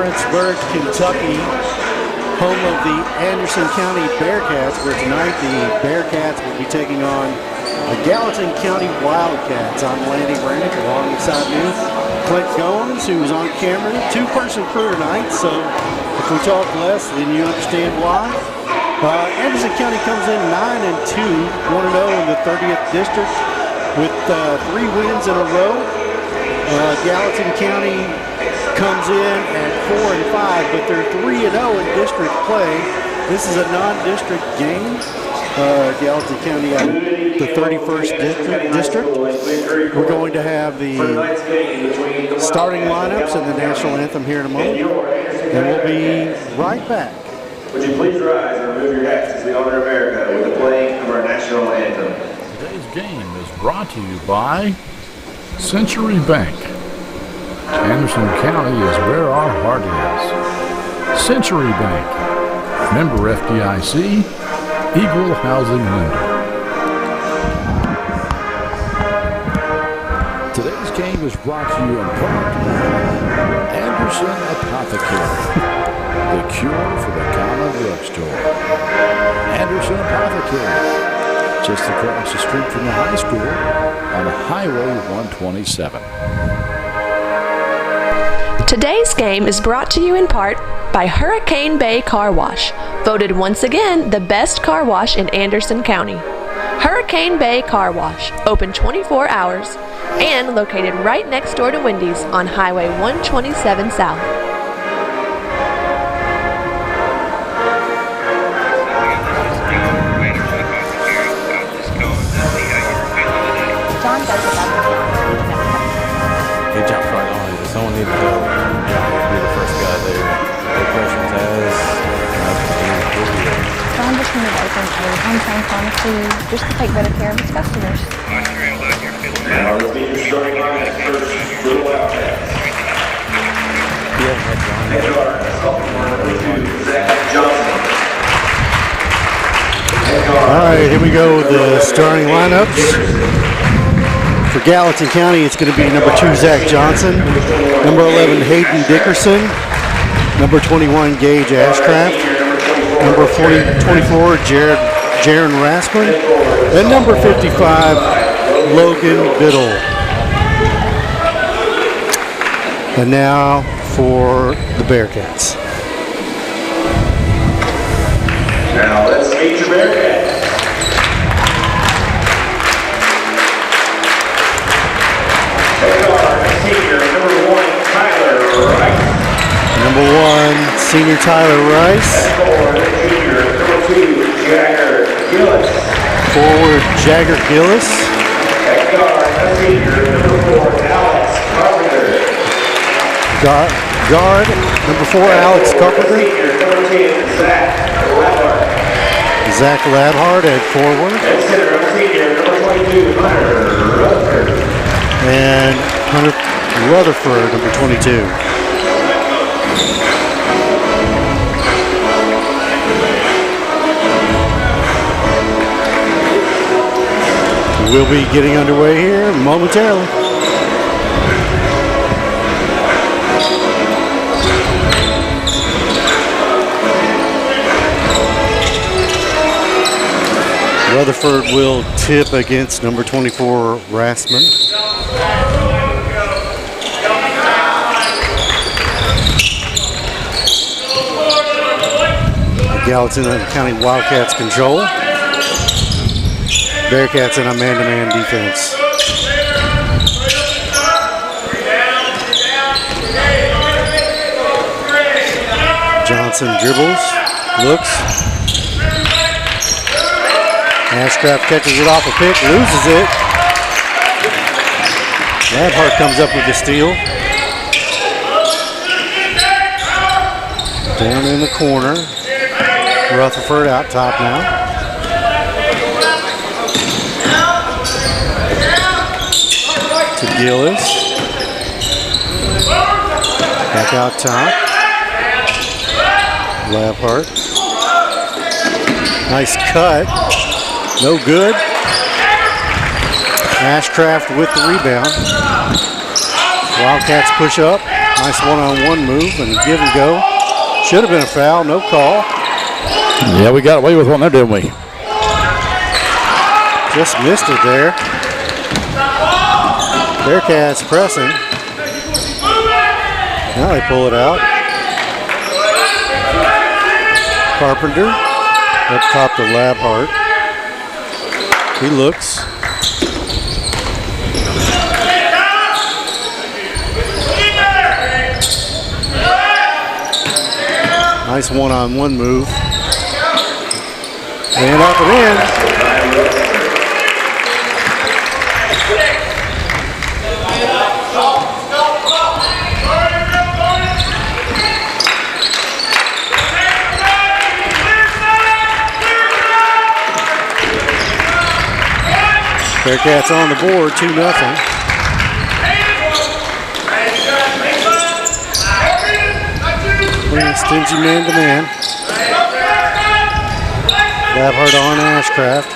Lawrenceburg, Kentucky, home of the Anderson County Bearcats, where tonight the Bearcats will be taking on the Gallatin County Wildcats. I'm Landy Brannick, alongside me, Clint Goins, who's on camera. Two-person crew tonight, so if we talk less, then you understand why. Anderson County comes in 9-2, 1-0 in the 30th district with 3 wins in a row. Gallatin County comes in at 4-5, but they're 3-0 in district play. This is a non-district game. Gallatin County at the 31st district. We're going to have the starting lineups and the national anthem here in a moment, and we'll be right back. Would you please rise and remove your hats as we honor America with the playing of our national anthem? Today's game is brought to you by Century Bank. Anderson County is where our heart is. Century Bank, member FDIC, equal housing lender. Today's game is brought to you in part by Anderson Apothecary, the cure for the common drugstore. Anderson Apothecary, just across the street from the high school on Highway 127. Today's game is brought to you in part by Hurricane Bay Car Wash, voted once again the best car wash in Anderson County. Hurricane Bay Car Wash, open 24 hours and located right next door to Wendy's on Highway 127 South. He jumped right on it. Someone needed to go. John would be the first guy there. No pressure has. John just wanted to open a hometown pharmacy just to take better care of its customers. Now let's meet your starting line first for the Wildcats. Yeah, that's John. Head guard, sophomore number 2, Zach Johnson. All right, here we go with the starting lineups. For Gallatin County, it's going to be number 2, Zach Johnson, number 11, Hayden Dickerson, number 21, Gage Ashcraft, number 24, Jaron Raspman, and number 55, Logan Biddle. And now for the Bearcats. Now let's meet your Bearcats. Head guard, senior number 1, Tyler Rice. Number 1, senior Tyler Rice. Head forward, junior number 2, Jagger Gillis. Forward, Jagger Gillis. Head guard, senior number 4, Alex Carpenter. Guard, number 4, Alex Carpenter. Senior number 10, Zach Labhart. Zach Labhart at forward. And center, senior number 22, Hunter Rutherford. And Hunter Rutherford, number 22. We'll be getting underway here momentarily. Rutherford will tip against number 24, Rassman. The Gallatin County Wildcats control. Bearcats in a man-to-man defense. Johnson dribbles, looks. Ashcraft catches it off a pick, loses it. Labhart comes up with the steal. Down in the corner. Rutherford out top now. To Gillis. Back out top. Labhart. Nice cut. No good. Ashcraft with the rebound. Wildcats push up. Nice one-on-one move and give and go. Should have been a foul, no call. Yeah, we got away with one there, didn't we? Just missed it there. Bearcats pressing. Now they pull it out. Carpenter up top to Labhart. He looks. Nice one-on-one move. And up and in. Bearcats on the board, 2-0. Stingy man-to-man. Labhart on Ashcraft.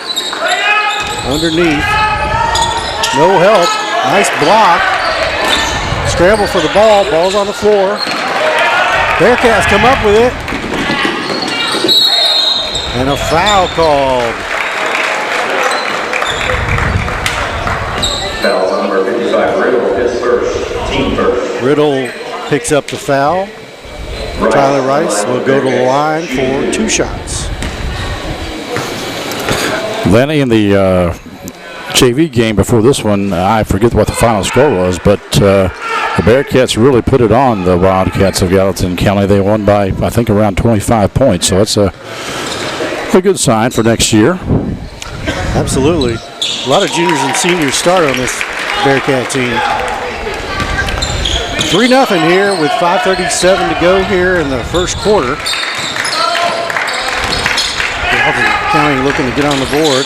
Underneath. No help. Nice block. Scramble for the ball. Ball's on the floor. Bearcats come up with it. And a foul called. Foul on number 55, Riddle, his first, team first. Riddle picks up the foul. Tyler Rice will go to the line for 2 shots. Lenny, in the JV game before this one, I forget what the final score was, but the Bearcats really put it on the Wildcats of Gallatin County. They won by, I think, around 25 points, so that's a good sign for next year. Absolutely. A lot of juniors and seniors start on this Bearcat team. 3-0 here with 5:37 to go here in the first quarter. Gallatin County looking to get on the board.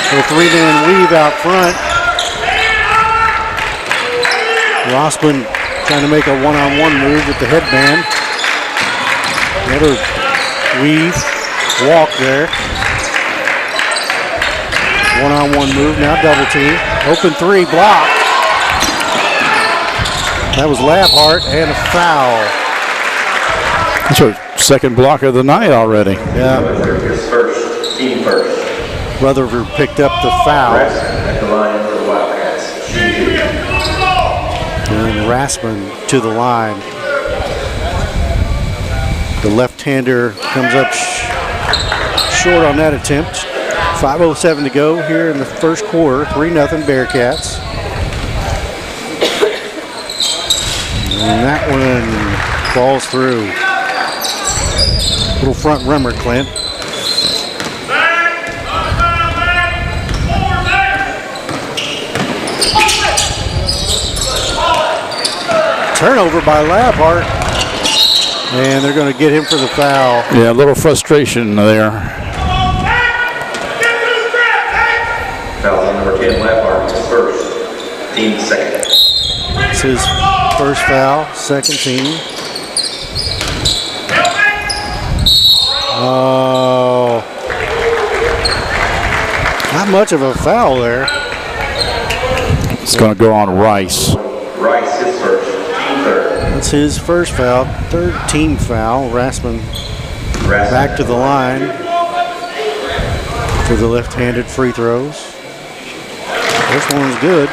Little 3-man weave out front. Rossman trying to make a one-on-one move with the headband. Another weave, walk there. One-on-one move, now double team. Open 3, block. That was Labhart and a foul. That's our second block of the night already. Yeah. His first, team first. Rutherford picked up the foul. At the line for the Wildcats. And Rassman to the line. The left-hander comes up short on that attempt. 5:07 to go here in the first quarter. 3-0 Bearcats. And that one falls through. Little front rimmer, Clint. Turnover by Labhart. And they're going to get him for the foul. Yeah, a little frustration there. Foul on number 10, Labhart, his first, team second. It's his first foul, second team. Oh. Not much of a foul there. It's going to go on Rice. Rice, his first, team third. That's his first foul, third team foul. Rassman back to the line for the left-handed free throws. This one's good.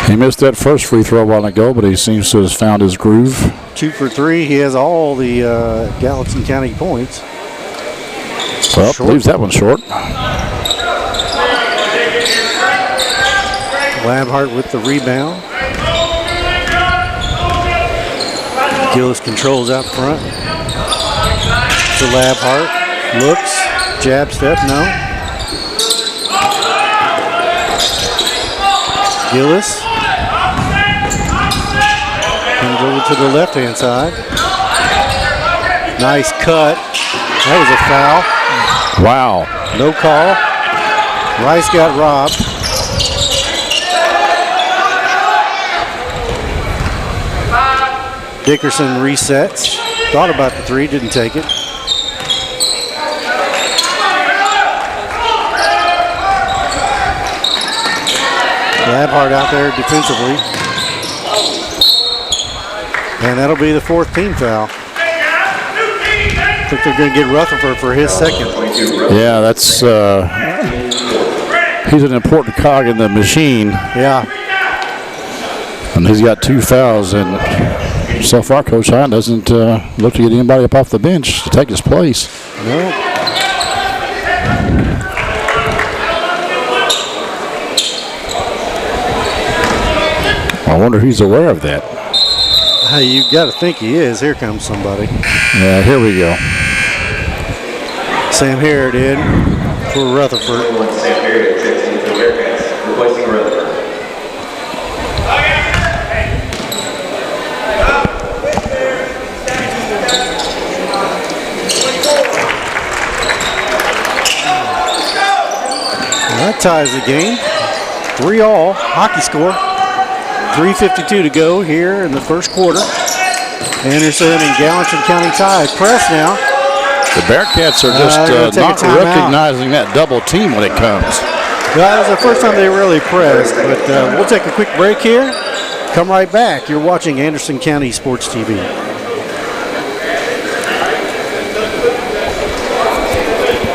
He missed that first free throw a while ago, but he seems to have found his groove. 2 for 3. He has all the Gallatin County points. Well, leaves that one short. Labhart with the rebound. Gillis controls out front. To Labhart. Looks. Jab step. No. Gillis. Comes over to the left-hand side. Nice cut. That was a foul. Wow. No call. Rice got robbed. Dickerson resets. Thought about the 3, didn't take it. Labhart out there defensively. And that'll be the 4th team foul. I think they're going to get Rutherford for his second. Yeah, that's he's an important cog in the machine. Yeah. And he's got 2 fouls, and so far Coach Hine doesn't look to get anybody up off the bench to take his place. No. I wonder if he's aware of that. You got to think he is. Here comes somebody. Yeah, here we go. Sam Harrod in for Rutherford. Sam Harrod, 15 for the Bearcats, replacing Rutherford. That ties the game. 3-all, hockey score. 3:52 to go here in the first quarter. Anderson and Gallatin County tie. Press now. The Bearcats are just not recognizing that double team when it comes. Well, that was the first time they really pressed, but we'll take a quick break here. Come right back. You're watching Anderson County Sports TV.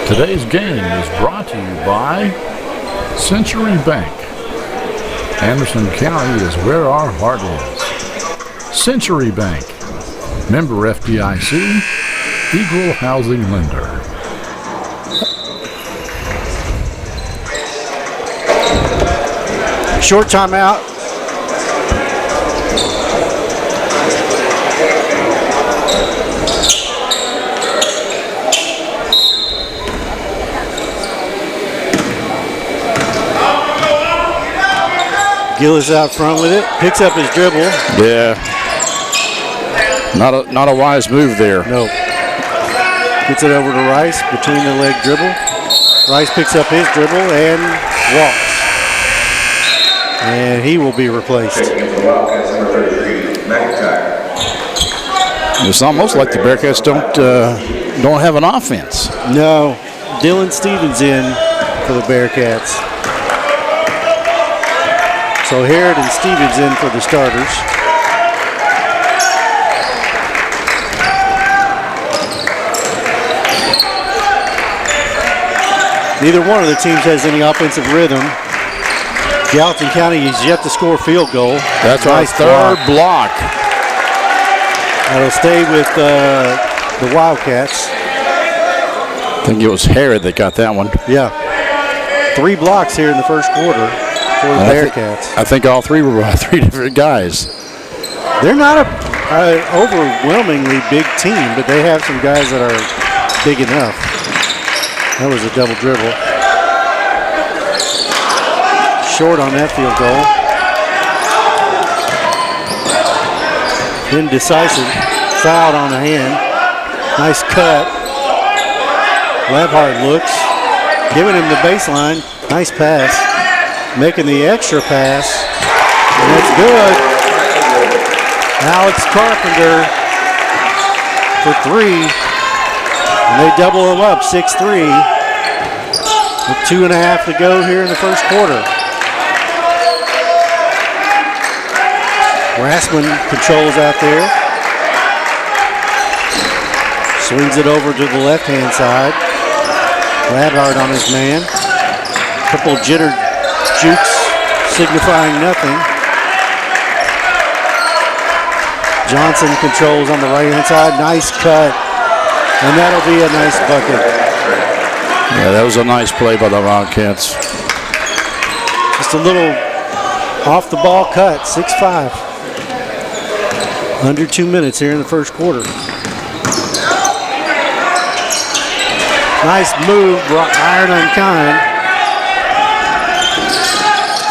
Today's game is brought to you by Century Bank. Anderson County is where our heart is. Century Bank, member FDIC, equal housing lender. Short timeout. Gillis out front with it, picks up his dribble. Yeah. Not a wise move there. No. Gets it over to Rice, between the leg dribble. Rice picks up his dribble and walks. And he will be replaced. It's almost like the Bearcats don't have an offense. No. Dylan Stevens in for the Bearcats. So Harrod and Stevens in for the starters. Neither one of the teams has any offensive rhythm. Gallatin County is yet to score a field goal. That's our third block. That'll stay with the Wildcats. I think it was Harrod that got that one. Yeah. 3 blocks here in the first quarter for the Bearcats. I think all 3 were by 3 different guys. They're not a overwhelmingly big team, but they have some guys that are big enough. That was a double dribble. Short on that field goal. Indecisive. Fouled on the hand. Nice cut. Labhart looks. Giving him the baseline. Nice pass. Making the extra pass. And that's good. Alex Carpenter for 3. And they double him up, 6-3. With 2.5 to go here in the first quarter. Rassman controls out there. Swings it over to the left-hand side. Labhart on his man. Couple jitter jukes signifying nothing. Johnson controls on the right-hand side. Nice cut. And that'll be a nice bucket. Yeah, that was a nice play by the Wildcats. Just a little off-the-ball cut, 6-5. Under 2 minutes here in the first quarter. Nice move, iron unkind.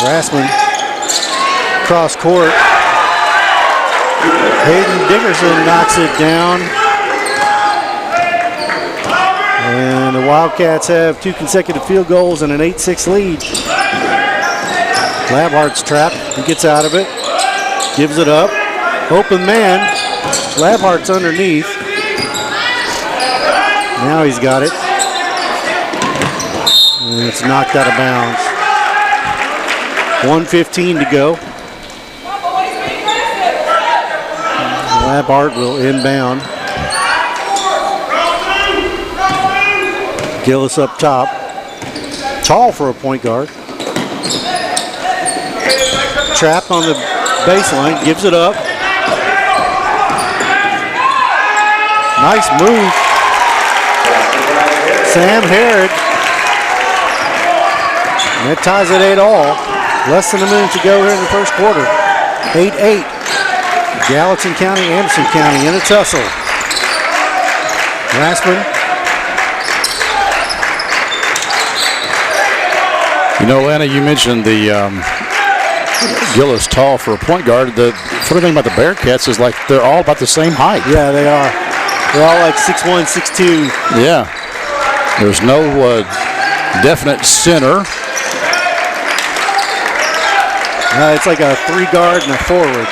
Rassman, cross court. Hayden Dickerson knocks it down. And the Wildcats have 2 consecutive field goals and an 8-6 lead. Labhart's trapped. He gets out of it. Gives it up. Open man. Labhart's underneath. Now he's got it. And it's knocked out of bounds. 1:15 to go. Labhart will inbound. Gillis up top. Tall for a point guard. Trapped on the baseline, gives it up. Nice move. Sam Herod. And that ties it 8-all. Less than a minute to go here in the first quarter. 8-8. Gallatin County, Anderson County in a tussle. Rassman. You know, Lana, you mentioned the Gillis tall for a point guard. The funny thing about the Bearcats is like they're all about the same height. Yeah, they are. They're all like 6'1", 6'2". Yeah. There's no definite center. It's like a 3-guard and a forward.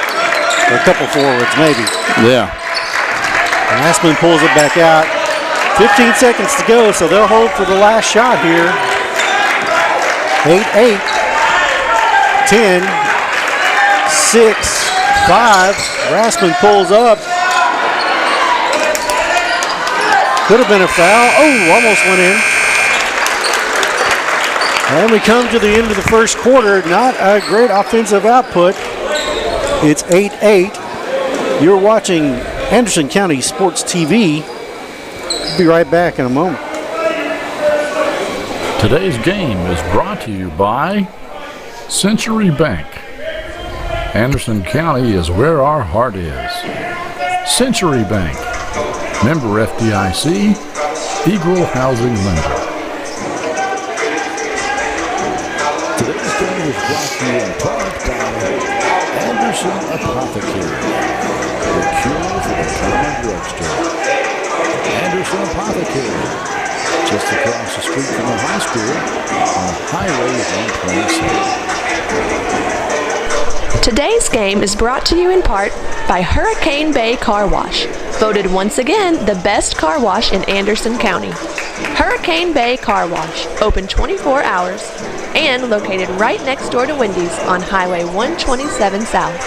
Or a couple forwards, maybe. Yeah. Rassman pulls it back out. 15 seconds to go, so they'll hold for the last shot here. 8-8. 10. 6. 5. Rassman pulls up. Could have been a foul. Oh, almost went in. And we come to the end of the first quarter. Not a great offensive output. It's 8-8. You're watching Anderson County Sports TV. We'll be right back in a moment. Today's game is brought to you by Century Bank. Anderson County is where our heart is. Century Bank. Member FDIC. Equal Housing Lender. Today's game is brought to you in part by Anderson Apothecary, the cure for the common drugstore. Anderson Apothecary, just across the street from the high school on Highway 127. Today's game is brought to you in part by Hurricane Bay Car Wash, voted once again the best car wash in Anderson County. Hurricane Bay Car Wash, open 24 hours and located right next door to Wendy's on Highway 127 South.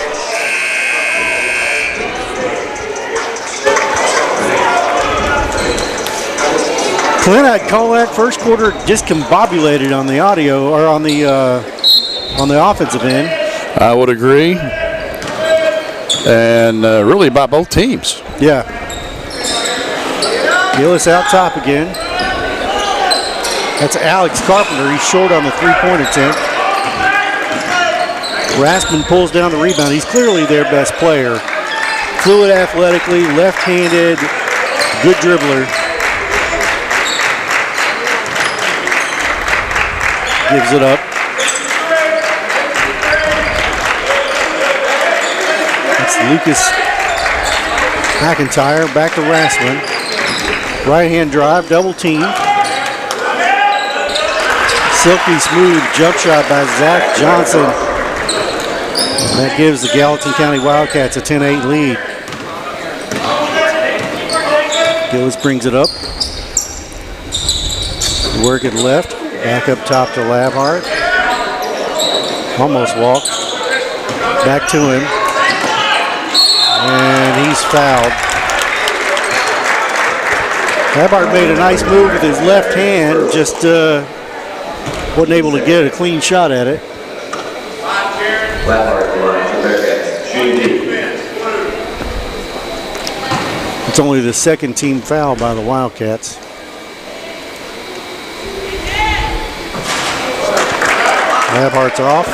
Clint, I'd call that first quarter discombobulated on the audio or on the offensive end. I would agree. And really by both teams. Yeah. Gillis out top again. That's Alex Carpenter. He's short on the three-point attempt. Rassman pulls down the rebound. He's clearly their best player. Fluid athletically, left-handed, good dribbler. Gives it up. That's Lucas McIntyre. Back to Rassman. Right-hand drive, double team. Silky smooth jump shot by Zach Johnson. And that gives the Gallatin County Wildcats a 10-8 lead. Gillis brings it up. Work it left. Back up top to Labhart. Almost walked. Back to him. And he's fouled. Labhart made a nice move with his left hand. Just wasn't able to get a clean shot at it. It's only the second team foul by the Wildcats. Labhart's off.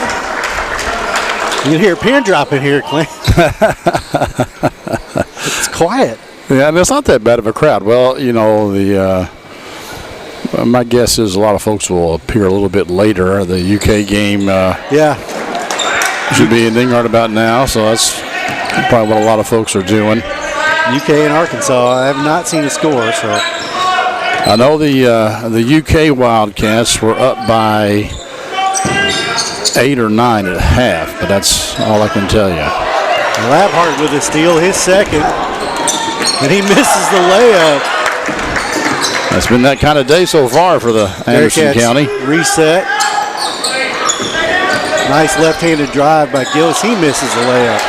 You can hear a pin drop in here, Clint. It's quiet. Yeah, and it's not that bad of a crowd. Well, you know, my guess is a lot of folks will appear a little bit later. The UK game should be ending right about now, so that's probably what a lot of folks are doing. UK and Arkansas, I have not seen a score, so. I know the UK Wildcats were up by 8 or 9 at half, but that's all I can tell you. Labhart with a steal, his second, and he misses the layup. That's been that kind of day so far for the Anderson County. Reset. Nice left-handed drive by Gillis. He misses the layup.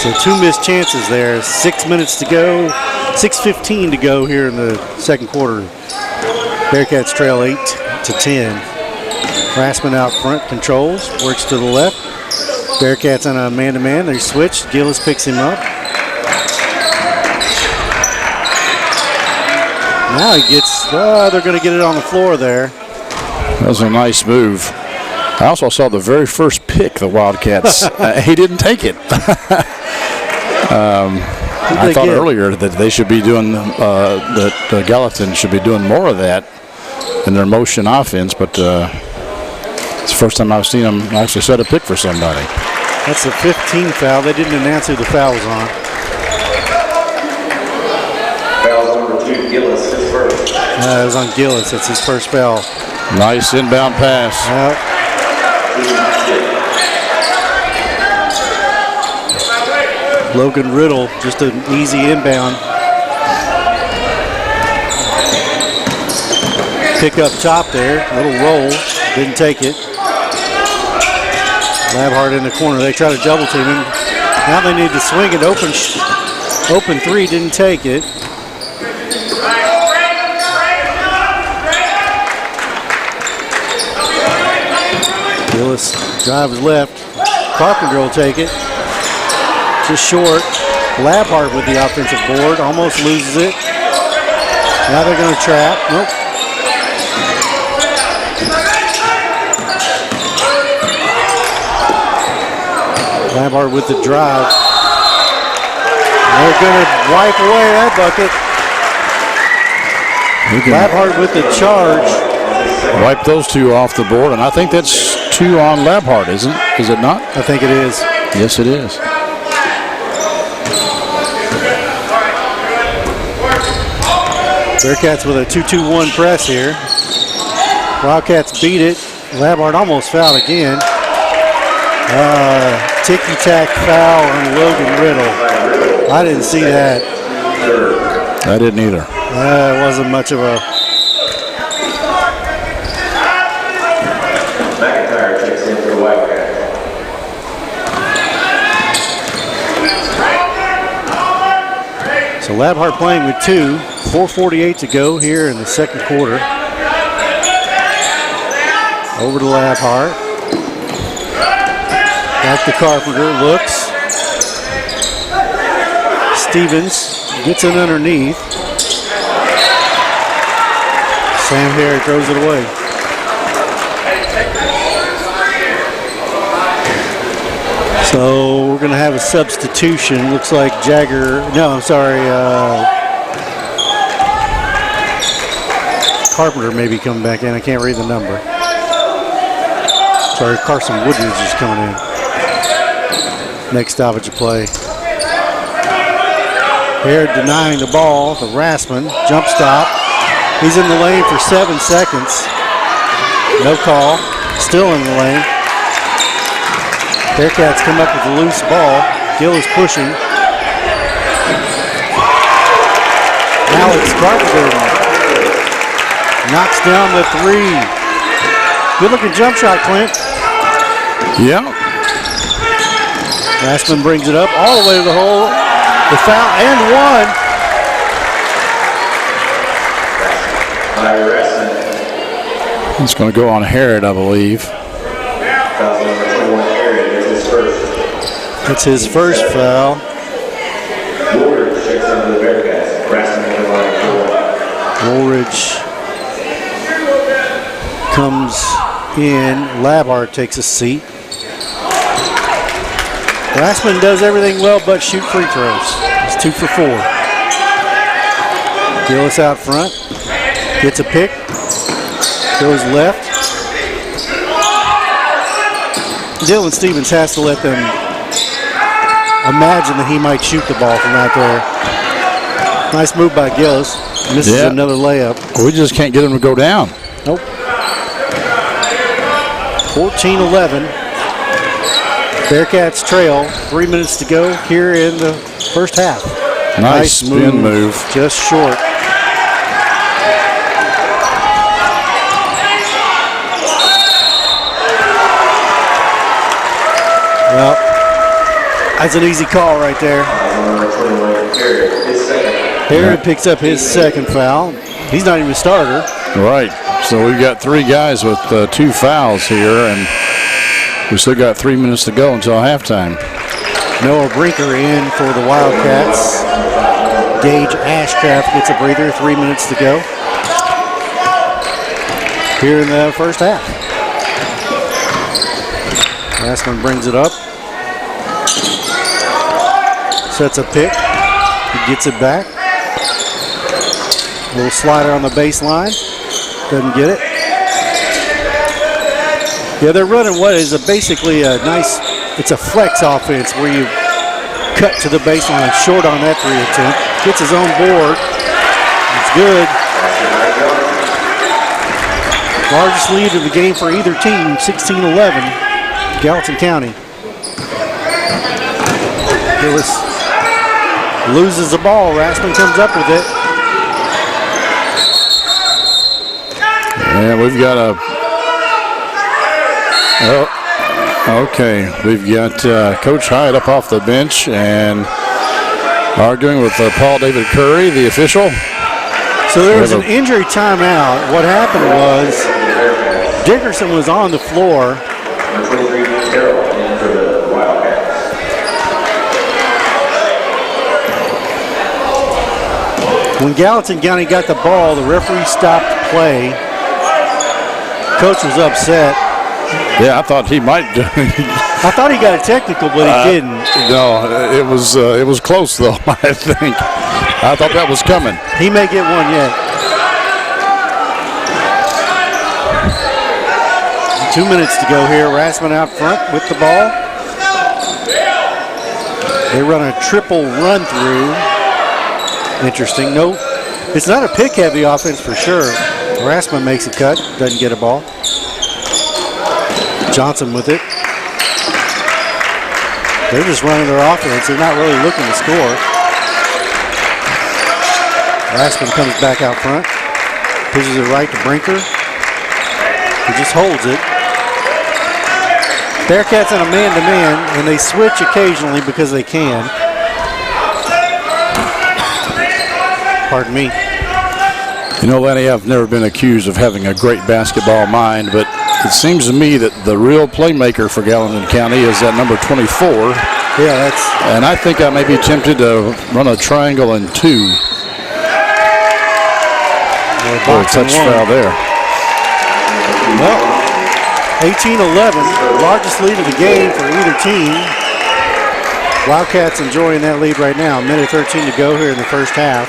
So 2 missed chances there. 6 minutes to go. 6:15 to go here in the second quarter. Bearcats trail 8-10. Rassman out front controls, works to the left. Bearcats on a man-to-man. They switch. Gillis picks him up. Now he gets, they're going to get it on the floor there. That was a nice move. I also saw the very first pick the Wildcats. He didn't take it. I thought earlier that they should be doing, that Gallatin should be doing more of that in their motion offense, but it's the first time I've seen them actually set a pick for somebody. That's the 15th foul. They didn't announce who the foul was on. Foul's number 2, Gillis, his first. It was on Gillis. That's his first foul. Nice inbound pass. Logan Riddle, just an easy inbound. Pick up top there, little roll, didn't take it. Labhart in the corner, they try to double team him. Now they need to swing it open three, didn't take it. Gillis drives left, Carpenter will take it. Just short. Labhart with the offensive board, almost loses it. Now they're going to trap. Nope. Labhart with the drive. They're going to wipe away that bucket. Labhart with the charge. Wipe those two off the board, and I think that's 2 on Labhart, isn't it? Is it not? I think it is. Yes, it is. Bearcats with a 2-2-1 press here. Wildcats beat it. Labhart almost fouled again. Ticky-tack foul on Logan Riddle. I didn't see that. I didn't either. It wasn't much of a... McIntyre checks in for the Wildcats. So Labhart playing with 2. 4:48 to go here in the second quarter. Over to Labhart. Back to Carpenter, looks. Stevens gets it underneath. Sam Harry throws it away. So we're going to have a substitution. Looks like Carpenter may be coming back in. I can't read the number. Sorry, Carson Woodridge is coming in. Next stoppage of play. Here denying the ball to Rassman. Jump stop. He's in the lane for 7 seconds. No call. Still in the lane. Bearcats come up with a loose ball. Gill is pushing. Alex Carpenter knocks down the 3. Good looking jump shot, Clint. Yeah. Rassman brings it up all the way to the hole. The foul and 1. It's going to go on Harrod, I believe. Foul number 21, Harrod. That's his first. That's his first foul. Woodridge checks into the Bearcats. Rassman in the line for Woolridge comes in. Labhart takes a seat. Rassman does everything well but shoot free throws. He's 2 for 4. Gillis out front. Gets a pick. Goes left. Dylan Stevens has to let them imagine that he might shoot the ball from out there. Nice move by Gillis. Misses another layup. We just can't get him to go down. Nope. 14-11. Bearcats trail. 3 minutes to go here in the first half. Nice spin move. Just short. Well, That's an easy call right there. Number 21, Herod, his second. Herod picks up his second foul. He's not even a starter. Right. So we've got 3 guys with 2 fouls here, and we still got 3 minutes to go until halftime. Noah Brinker in for the Wildcats. Gage Ashcraft gets a breather. 3 minutes to go here in the first half. Asman brings it up. Sets a pick. He gets it back. A little slider on the baseline. Doesn't get it. Yeah, they're running what is basically a nice, it's a flex offense where you cut to the baseline short on that 3 attempt. Gets his own board. It's good. Largest lead of the game for either team, 16-11, Gallatin County. Gillis loses the ball. Rasmussen comes up with it. And we've got okay. We've got Coach Hyatt up off the bench and arguing with Paul David Curry, the official. So there was an injury timeout. What happened was Dickerson was on the floor. Number 23, Carroll, in for the Wildcats. When Gallatin County got the ball, the referee stopped play. Coach was upset. Yeah, I thought he might. I thought he got a technical, but he didn't. No, it was close though. I think. I thought that was coming. He may get one yet. 2 minutes to go here. Rasmussen out front with the ball. They run a triple run through. Interesting. No, it's not a pick-heavy offense for sure. Rasmussen makes a cut, doesn't get a ball. Johnson with it. They're just running their offense. They're not really looking to score. Rasmussen comes back out front. Pushes it right to Brinker. He just holds it. Bearcats in a man-to-man, and they switch occasionally because they can. Pardon me. You know, Lenny, I've never been accused of having a great basketball mind, but it seems to me that the real playmaker for Gallatin County is that number 24. Yeah, that's. And I think I may be tempted to run a triangle in 2. Oh, touch foul there. Well, 18-11, largest lead of the game for either team. Wildcats enjoying that lead right now. Minute 13 to go here in the first half.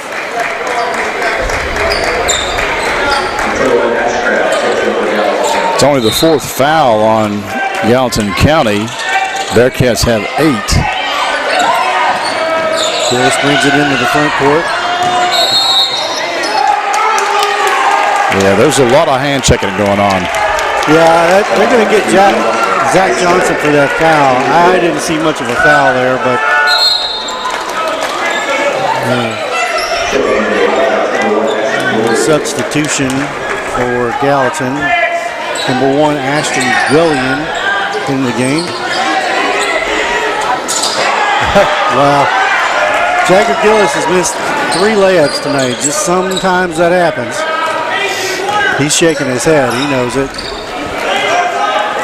It's only the 4th foul on Gallatin County. Bearcats have 8. Gillis brings it into the front court. Yeah, there's a lot of hand checking going on. Yeah, they're going to get Zach Johnson for that foul. I didn't see much of a foul there, but substitution for Gallatin. Number 1, Ashton William in the game. Wow. Jagger Gillis has missed 3 layups tonight. Just sometimes that happens. He's shaking his head. He knows it.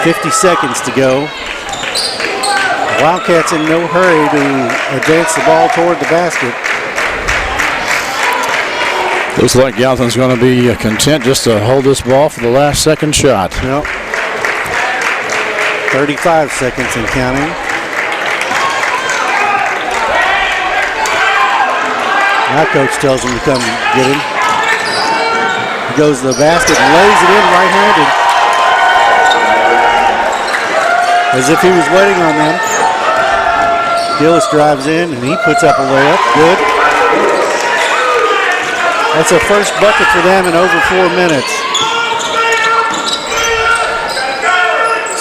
50 seconds to go. Wildcats in no hurry to advance the ball toward the basket. Looks like Gallatin's going to be content just to hold this ball for the last second shot. Yep. 35 seconds and counting. Now coach tells him to come get him. He goes to the basket and lays it in right-handed. As if he was waiting on them. Gillis drives in and he puts up a layup. Good. That's a first bucket for them in over 4 minutes.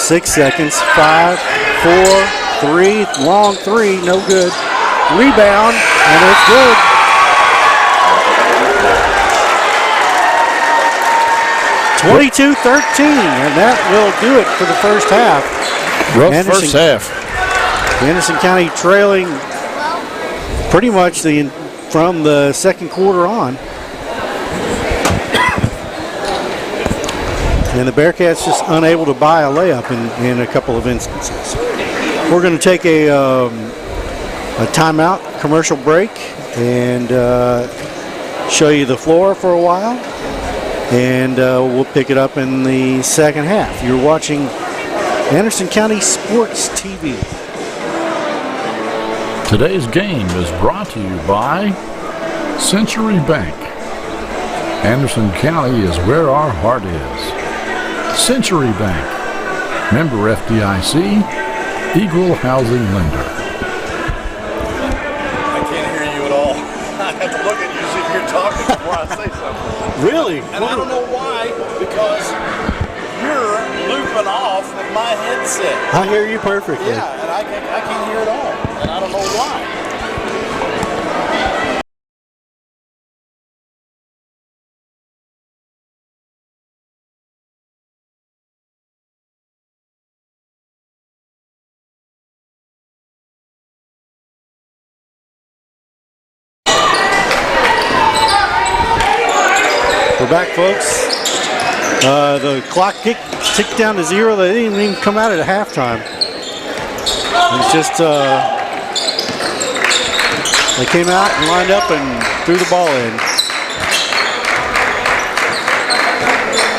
6 seconds. 5, 4, 3. Long 3. No good. Rebound. And it's good. (22-13), and that will do it for the first half. Rough first half. Anderson County trailing pretty much from the second quarter on. And the Bearcats just unable to buy a layup in a couple of instances. We're going to take a timeout, commercial break, and show you the floor for a while. And we'll pick it up in the second half. You're watching Anderson County Sports TV. Today's game is brought to you by Century Bank. Anderson County is where our heart is. Century Bank, member FDIC, equal housing lender. I can't hear you at all. I have to look at you as if you're talking before I say something. Really? And I don't know why, because you're looping off of my headset. I hear you perfectly. Yeah, and I can't hear it all. And I don't know why. We're back, folks. The clock ticked down to 0. They didn't even come out at halftime. It's just they came out and lined up and threw the ball in.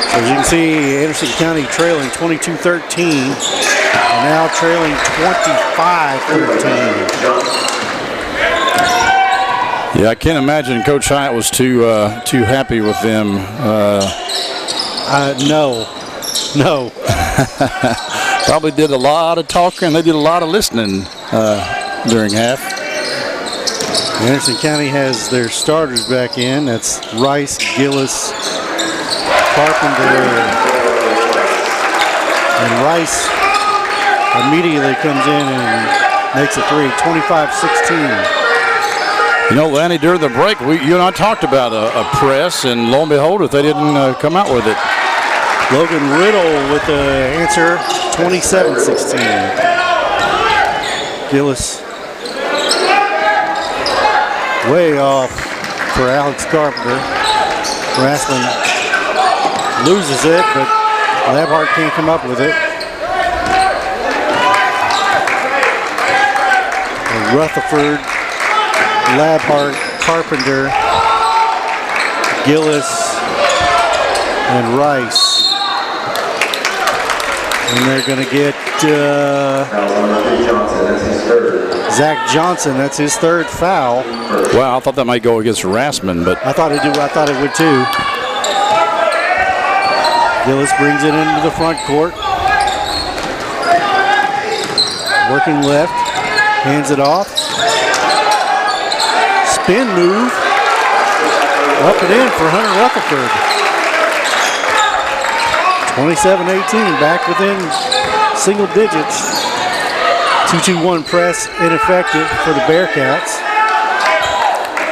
So as you can see, Anderson County trailing 22-13, and now trailing 25-13. Yeah, I can't imagine Coach Hyatt was too happy with them. No. Probably did a lot of talking. They did a lot of listening during half. Anderson County has their starters back in. That's Rice, Gillis, Carpenter, and Rice immediately comes in and makes a three, 25-16. You know, Lanny, during the break, you and I talked about a press, and lo and behold, if they didn't come out with it. Logan Riddle with the answer, 27-16. Gillis way off for Alex Carpenter. Rassman loses it, but Labhart can't come up with it. And Rutherford, Labhart, Carpenter, Gillis, and Rice. And they're going to get Zach Johnson. That's his third foul. Wow, I thought that might go against Rassman, but I thought it would too. Gillis brings it into the front court. Working left, hands it off. Spin move. Up and in for Hunter Rutherford. 27-18, back within single digits. 2-2-1 press, ineffective for the Bearcats.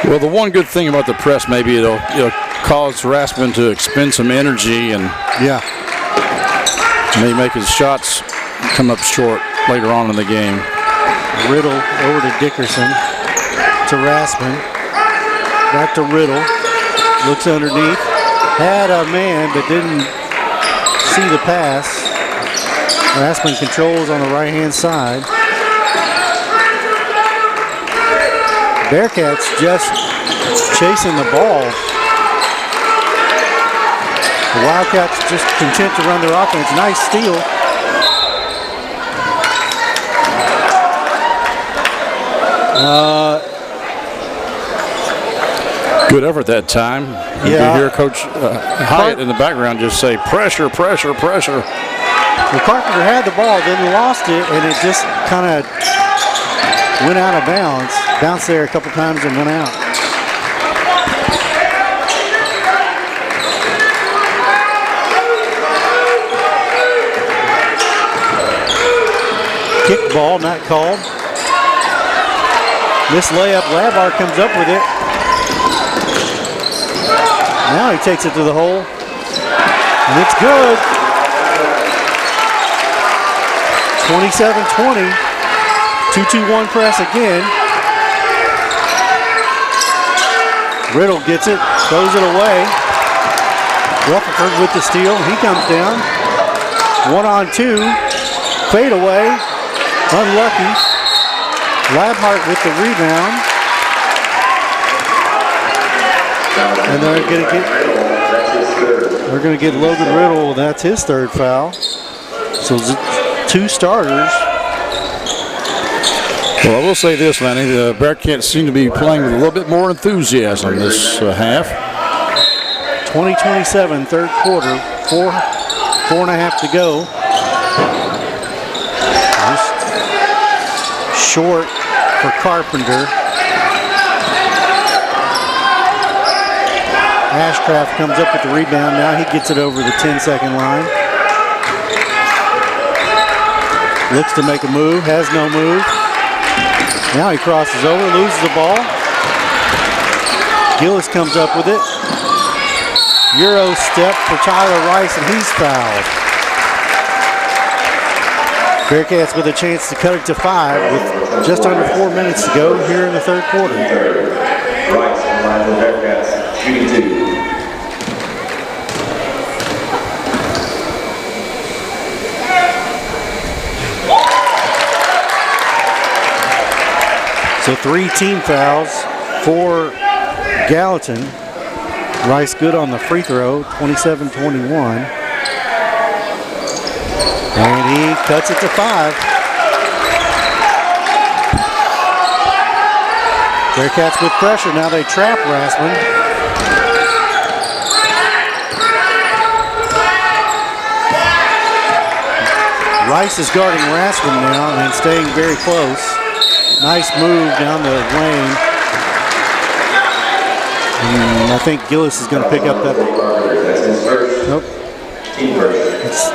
well, the one good thing about the press, maybe it'll cause Rassman to expend some energy and Yeah. may make his shots come up short later on in the game. Riddle over to Dickerson, to Rassman, back to Riddle, looks underneath, had a man but didn't see the pass. Rassman controls on the right-hand side. Bearcats just chasing the ball. The Wildcats just content to run their offense. Nice steal. Good effort that time. You Yeah. could hear Coach Hyatt in the background just say, pressure, pressure, pressure. Well, Carpenter had the ball, then lost it, and it just kind of went out of bounds. Bounced there a couple times and went out. Kick ball, not called. This layup, Labar comes up with it. Now he takes it to the hole, and it's good. 27-20, 2-2-1 press again. Riddle gets it, throws it away. Rutherford with the steal. He comes down. 1-on-2. Fade away. Unlucky. Labhart with the rebound. And they're going to get Logan Riddle. That's his third foul. So 2 starters. Well, I will say this, Lanny. The Bearcats seem to be playing with a little bit more enthusiasm this half. 20-27, third quarter. 4.5 to go. Just short for Carpenter. Ashcraft comes up with the rebound. Now he gets it over the 10-second line. Looks to make a move, has no move. Now he crosses over, loses the ball. Gillis comes up with it. Euro step for Tyler Rice, and he's fouled. Bearcats with a chance to cut it to 5 with just under 4 minutes to go here in the third quarter. Rice on the line for the Bearcats, shooting 2. So 3 team fouls for Gallatin. Rice good on the free throw, 27-21. And he cuts it to 5. Bearcats with pressure. Now they trap Rassman. Rice is guarding Rassman now and staying very close. Nice move down the lane. And I think Gillis is going to pick up that. Nope. It's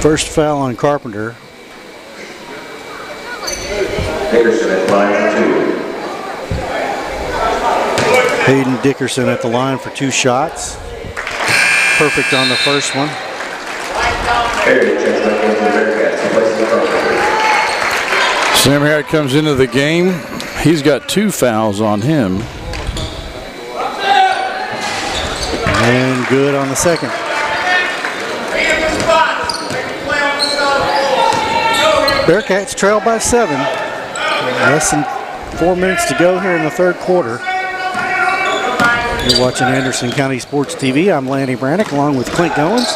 first foul on Carpenter. Dickerson at line for 2. Hayden Dickerson at the line for 2 shots. Perfect on the first one. Sam Harrod comes into the game. He's got 2 fouls on him. And good on the second. Bearcats trail by 7. Less than 4 minutes to go here in the third quarter. You're watching Anderson County Sports TV. I'm Lanny Brannick along with Clint Owens.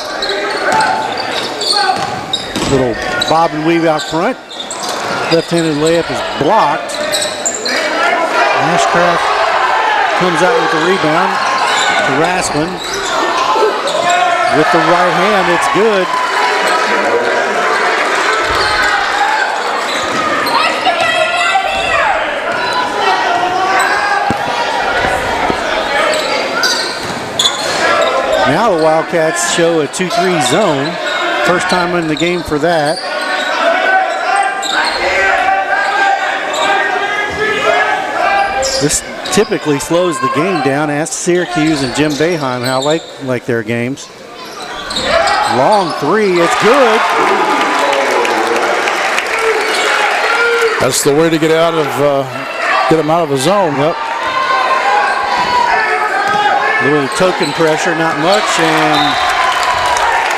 Little bob and weave out front. Left-handed layup is blocked. Ashcraft comes out with the rebound to Rassman. With the right hand, it's good. Now the Wildcats show a 2-3 zone. First time in the game for that. This typically slows the game down. Ask Syracuse and Jim Boeheim how like their games. Long 3, it's good. That's the way to get them out of a zone. Yep. A little token pressure, not much, and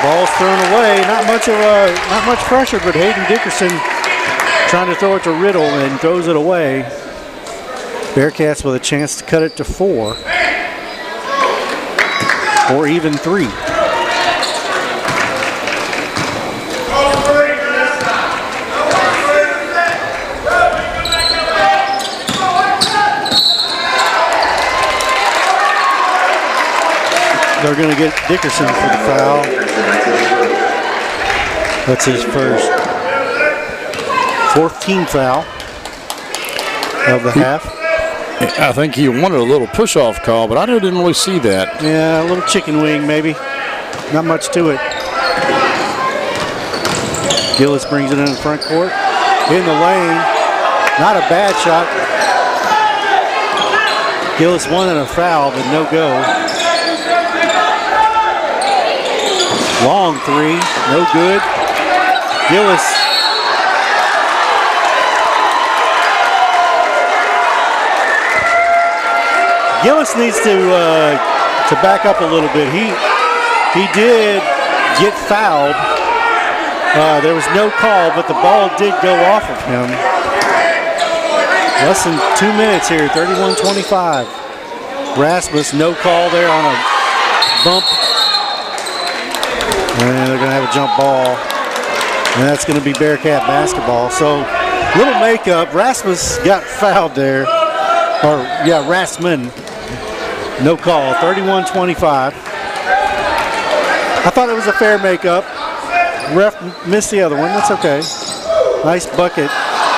ball's thrown away. Not much pressure, but Hayden Dickerson trying to throw it to Riddle and throws it away. Bearcats with a chance to cut it to 4 or even 3. They're going to get Dickerson for the foul. That's his first 4th team foul of the half. I think he wanted a little push-off call, but I didn't really see that. Yeah, a little chicken wing maybe. Not much to it. Gillis brings it in the front court. In the lane. Not a bad shot. Gillis wanted a foul, but no go. Long 3, no good. Gillis Gillis needs to back up a little bit. He did get fouled. There was no call, but the ball did go off of him. Less than 2 minutes here, 31-25. Rasmus, no call there on a bump. And they're going to have a jump ball. And that's going to be Bearcat basketball. So, little makeup. Rasmus got fouled there. Rasman. No call, 31-25. I thought it was a fair makeup. Ref missed the other one. That's okay. Nice bucket.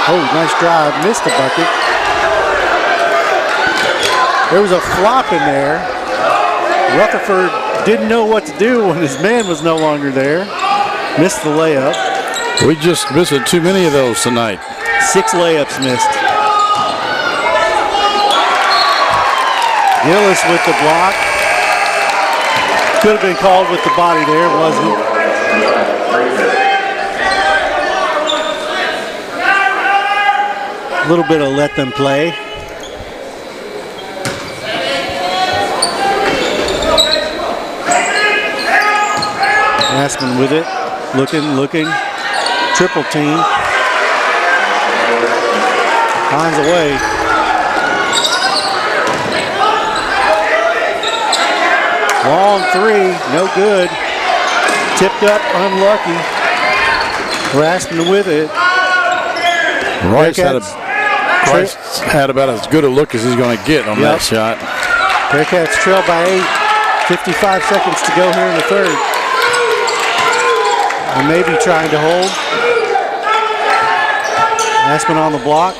Oh, nice drive. Missed the bucket. There was a flop in there. Rutherford didn't know what to do when his man was no longer there. Missed the layup. We just missed too many of those tonight. 6 layups missed. Gillis with the block. Could have been called with the body there, wasn't. A little bit of let them play. Aspen with it. Looking. Triple team. Finds a way. Long three, no good. Tipped up, unlucky. Rasmussen with it. Rice had about as good a look as he's going to get on that shot. Bearcats trail by 8. 55 seconds to go here in the third. And maybe trying to hold. Aspen on the block.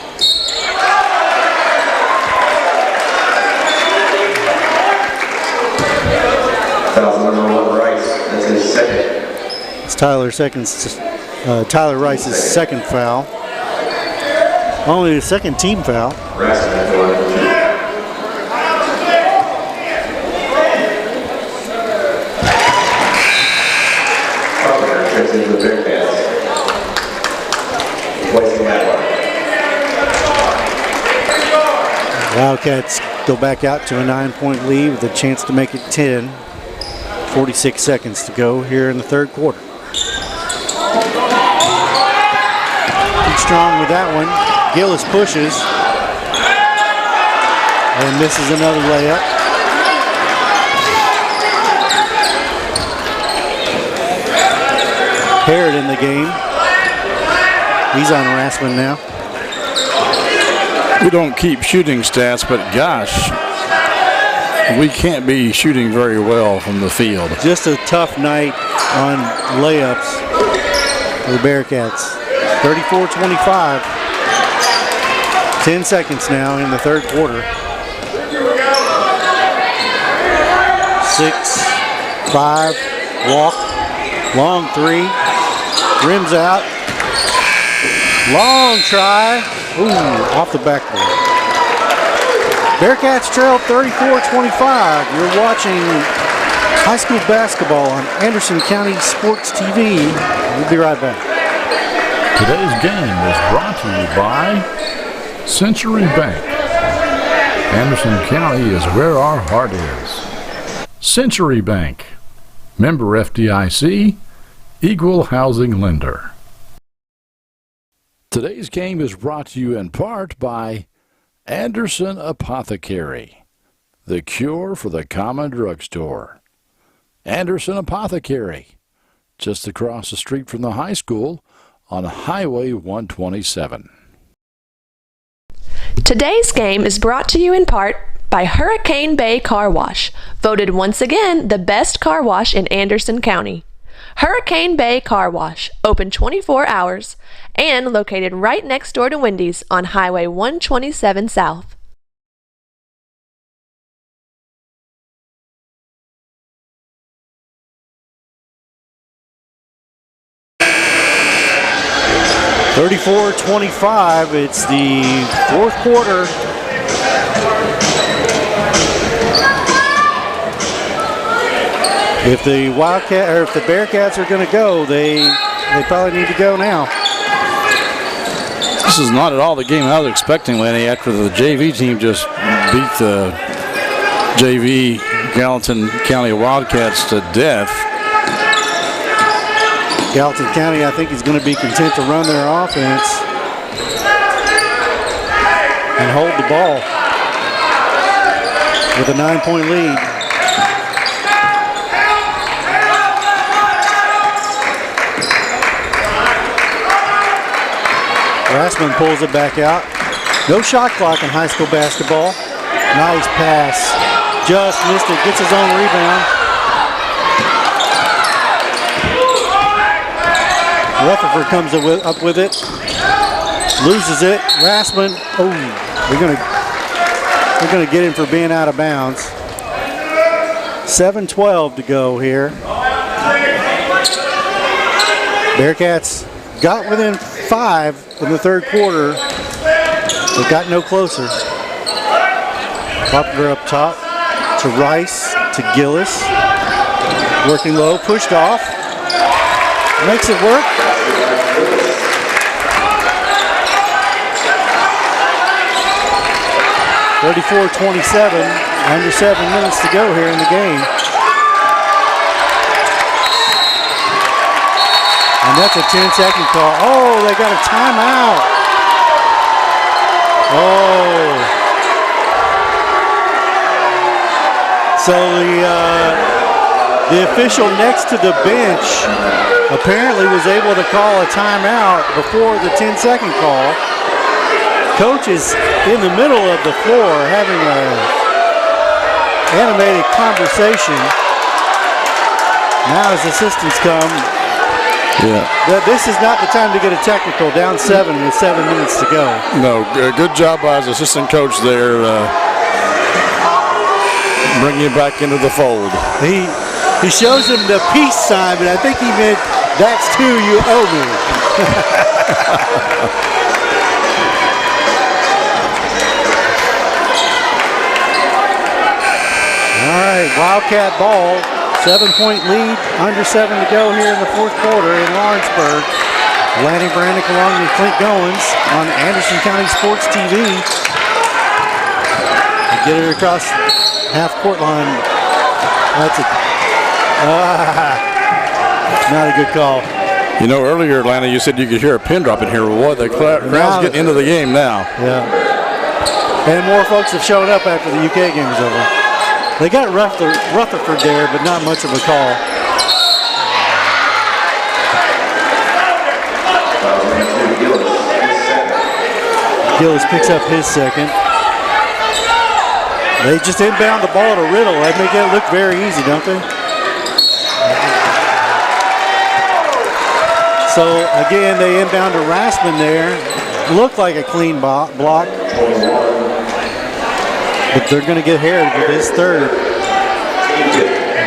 That's his second. It's Tyler Rice's second foul. Only the second team foul. Wildcats go back out to a 9-point lead with a chance to make it 10. 46 seconds to go here in the third quarter. Too strong with that one. Gillis pushes and misses another layup. Harrod in the game. He's on Rasmussen now. We don't keep shooting stats, but gosh, we can't be shooting very well from the field. Just a tough night on layups for the Bearcats. 34-25. 10 seconds now in the third quarter. 6, 5, walk, long three, rims out, long try, ooh, off the backboard. Bearcats trail 34-25. You're watching high school basketball on Anderson County Sports TV. We'll be right back. Today's game is brought to you by Century Bank. Anderson County is where our heart is. Century Bank, member FDIC, equal housing lender. Today's game is brought to you in part by Anderson Apothecary, the cure for the common drugstore. Anderson Apothecary, just across the street from the high school on Highway 127. Today's game is brought to you in part by Hurricane Bay Car Wash, voted once again the best car wash in Anderson County. Hurricane Bay Car Wash, open 24 hours and located right next door to Wendy's on Highway 127 South. (34-25). It's the fourth quarter. If the Bearcats are going to go, they probably need to go now. This is not at all the game I was expecting, Lenny, after the JV team just beat the JV Gallatin County Wildcats to death. Gallatin County, I think, is going to be content to run their offense and hold the ball with a 9-point lead. Rassman pulls it back out. No shot clock in high school basketball. Nice pass. Just missed it. Gets his own rebound. Rutherford comes up with it. Loses it. Rassman. Oh, they're gonna get him for being out of bounds. 7:12 to go here. Bearcats got within 5 in the third quarter. They got no closer. Poplar up top to Rice to Gillis. Working low, pushed off. Makes it work. (34-27), under 7 minutes to go here in the game. And that's a 10-second call. Oh, they got a timeout. Oh. So the official next to the bench apparently was able to call a timeout before the 10-second call. Coach is in the middle of the floor having an animated conversation. Now his assistants come. Yeah. This is not the time to get a technical. Down 7 with 7 minutes to go. No, good job by his assistant coach there, bringing it back into the fold. He shows him the peace sign, but I think he meant that's two you owe me. All right, Wildcat ball. 7-point lead, under 7 to go here in the fourth quarter in Lawrenceburg. Lanny Brannick along with Clint Goins on Anderson County Sports TV. They get it across half-court line. That's not a good call. You know, earlier, Atlanta, you said you could hear a pin drop in here. Well, the crowd's getting into the game now. Yeah. And more folks have shown up after the UK game is over. They got Rutherford there, but not much of a call. Gillis picks up his second. They just inbound the ball to Riddle. They make it look very easy, don't they? So again, they inbound to Rassman there. Looked like a clean block. But they're going to get Harrod with his third.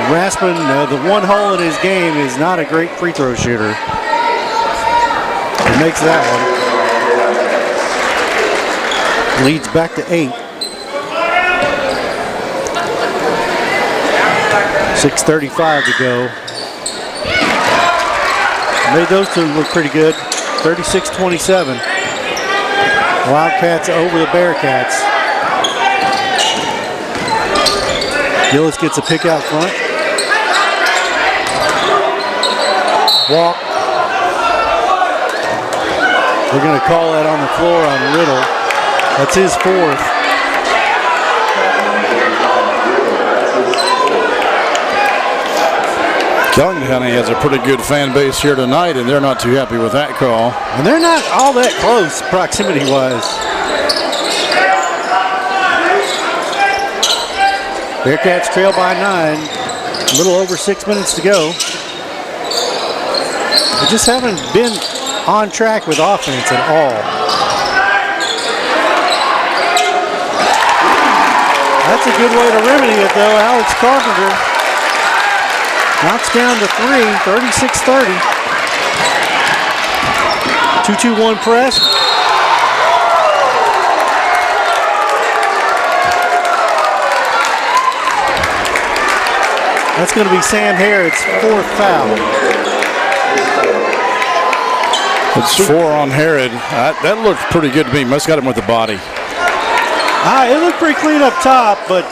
Rassman, the one hole in his game, is not a great free throw shooter. He makes that one. Leads back to 8. 6:35 to go. Made those two look pretty good. 36-27. Wildcats over the Bearcats. Gillis gets a pick out front. Walk. They're going to call that on the floor on Riddle. That's his fourth. Gallatin County has a pretty good fan base here tonight, and they're not too happy with that call. And they're not all that close proximity-wise. Bearcats trail by 9. A little over 6 minutes to go. They just haven't been on track with offense at all. That's a good way to remedy it, though. Alex Carpenter knocks down to 3, 36-30. 2-2-1 press. That's going to be Sam Harrod's fourth foul. It's 4 on Harrod. That looked pretty good to me. Must got him with the body. It looked pretty clean up top, but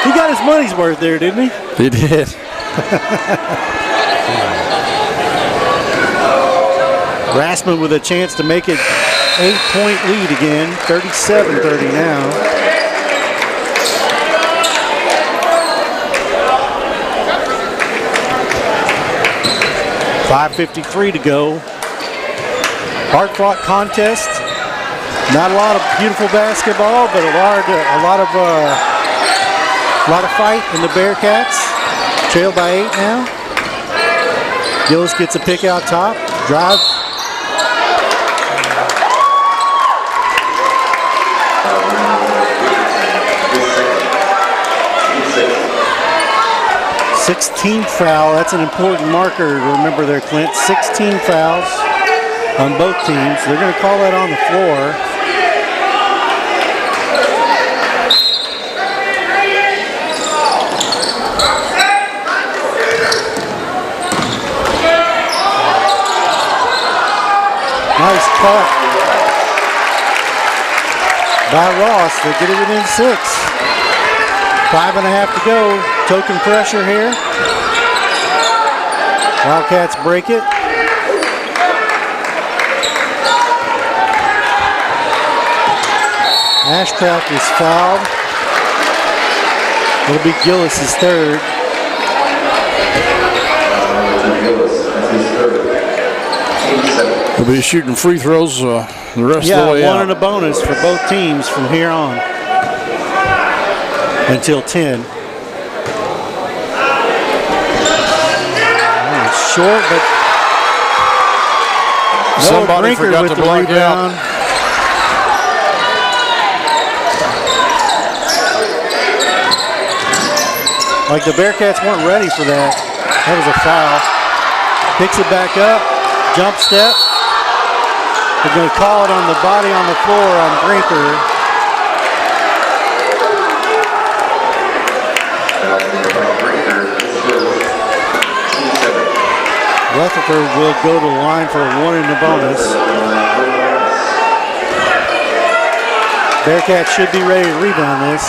He got his money's worth there, didn't he? He did. Rassman with a chance to make it 8-point lead again, 37-30 now. .553 to go. Hard-fought contest. Not a lot of beautiful basketball, but a lot of fight in the Bearcats. Trailed by 8 now. Gillis gets a pick out top. Drive. Sixteenth foul. That's an important marker to remember there, Clint. 16 fouls on both teams. They're going to call that on the floor. Nice cut by Ross. They get it within 6. 5.5 to go. Token pressure here. Wildcats break it. Ashcraft is fouled. It'll be Gillis' third. We'll be shooting free throws the rest of the way one out. and a bonus for both teams from here on until 10. Short, but somebody forgot to block out. Like the Bearcats weren't ready for that. That was a foul. Picks it back up. Jump step. They're going to call it on the body on the floor on Brinker. Rutherford will go to the line for a 1 and a bonus. Bearcats should be ready to rebound this.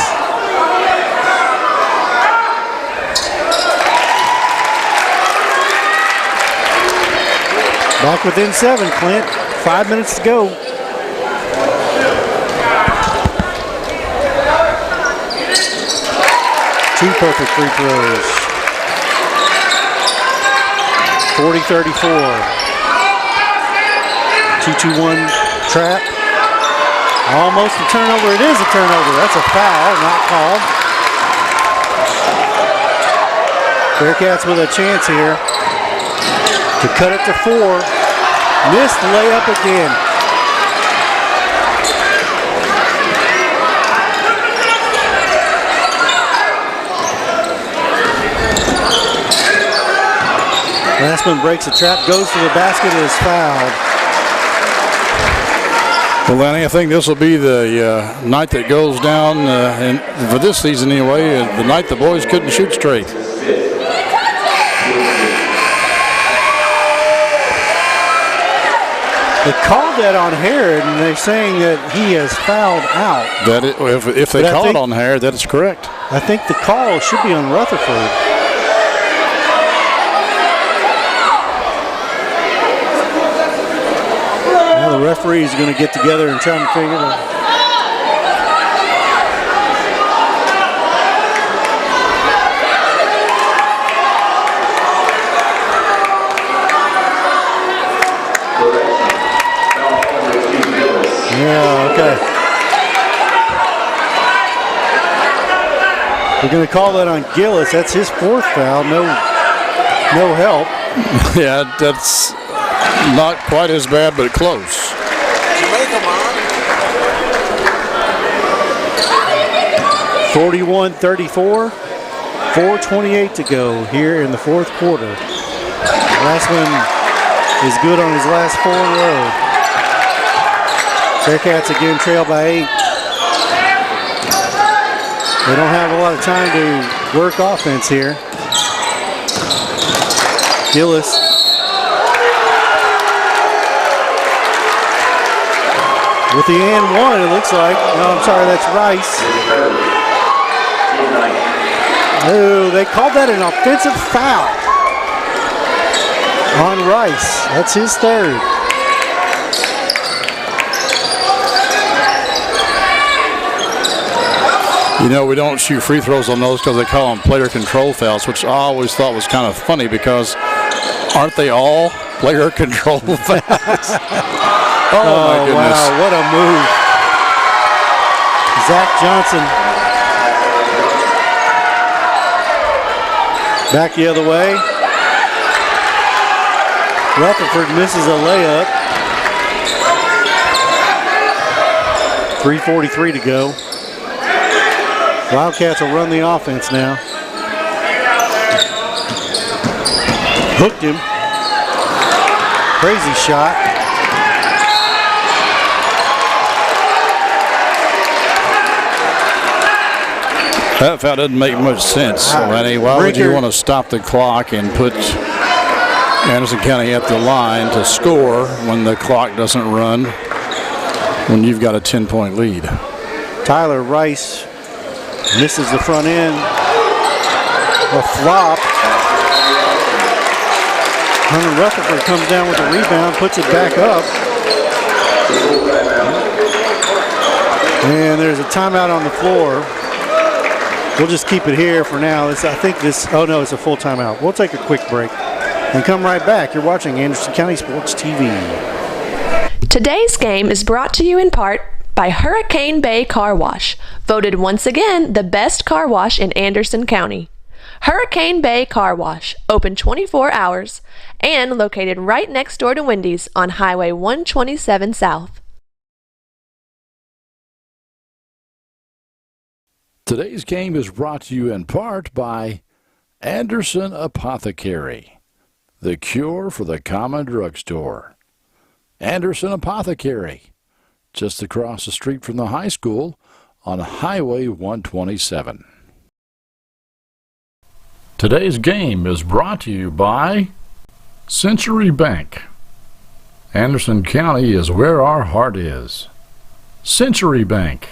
Back within 7, Clint. 5 minutes to go. Two perfect free throws. 40-34. 2-2-1 trap. Almost a turnover. It is a turnover. That's a foul, not called. Bearcats with a chance here to cut it to 4. Missed layup again. Rassman breaks the trap, goes to the basket, and is fouled. Well, Lanny, I think this will be the night that goes down, and for this season anyway, the night the boys couldn't shoot straight. They called that on Harrod, and they're saying that he has fouled out. If they call it on Harrod, that is correct. I think the call should be on Rutherford. Now the referees are going to get together and try to figure it out. Yeah, okay. We're going to call that on Gillis. That's his 4th foul. No help. Yeah, that's not quite as bad, but close. Jamaica, man. 41-34. 4:28 to go here in the 4th quarter. Last one is good on his last 4 in a row. Bearcats again trail by 8. They don't have a lot of time to work offense here. Gillis. With the and 1, it looks like. No, I'm sorry, that's Rice. Oh, they called that an offensive foul on Rice. That's his third. You know, we don't shoot free throws on those because they call them player control fouls, which I always thought was kind of funny because aren't they all player control fouls? Oh, my goodness. Wow, what a move. Zach Johnson back the other way. Rutherford misses a layup. 3:43 to go. Wildcats will run the offense now. Hooked him. Crazy shot. That foul doesn't make much sense, Lenny. Why would you want to stop the clock and put Anderson County at the line to score when the clock doesn't run when you've got a 10-point lead? Tyler Rice misses the front end. A flop. Hunter Rutherford comes down with a rebound, puts it back up. And there's a timeout on the floor. We'll just keep it here for now. It's a full timeout. We'll take a quick break and come right back. You're watching Anderson County Sports TV. Today's game is brought to you in part by Hurricane Bay Car Wash, voted once again the best car wash in Anderson County. Hurricane Bay Car Wash, open 24 hours and located right next door to Wendy's on Highway 127 South. Today's game is brought to you in part by Anderson Apothecary, the cure for the common drugstore. Anderson Apothecary, just across the street from the high school on Highway 127. Today's game is brought to you by Century Bank. Anderson County is where our heart is. Century Bank,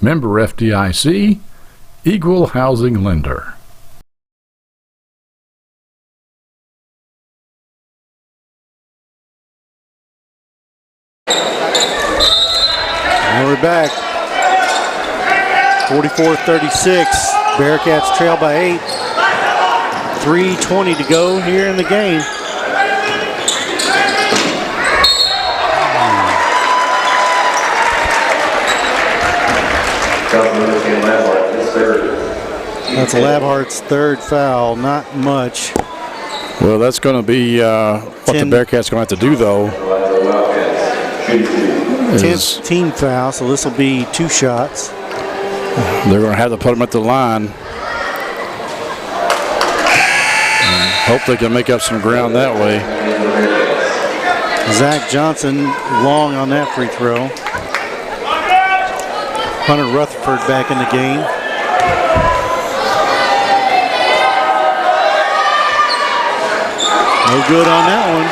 member FDIC, equal housing lender. And we're back. 44-36. Bearcats trail by 8. 3:20 to go here in the game. That's Labhart's third foul. Not much. Well, that's going to be what the Bearcats going to have to do, though. 10th team foul, so this will be 2 shots. They're going to have to put them at the line. And hope they can make up some ground that way. Zach Johnson long on that free throw. Hunter Rutherford back in the game. No good on that one.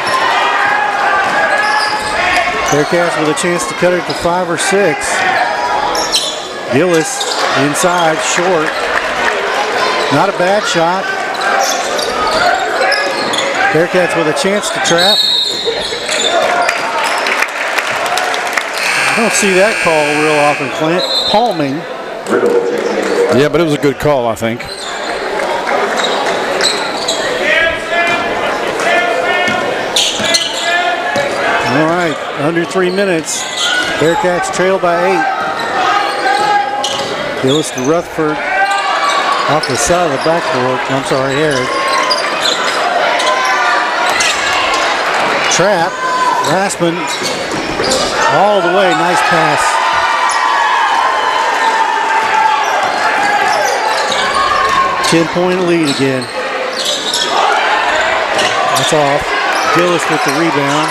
Bearcats with a chance to cut it to 5 or 6. Gillis inside, short. Not a bad shot. Bearcats with a chance to trap. I don't see that call real often, Clint. Palming. Yeah, but it was a good call, I think. All right, under 3 minutes. Bearcats trail by 8. Gillis to Rutherford. Off the side of the backboard. I'm sorry, Harris. Trap. Rassman. All the way. Nice pass. Ten-point lead again. That's off. Gillis with the rebound.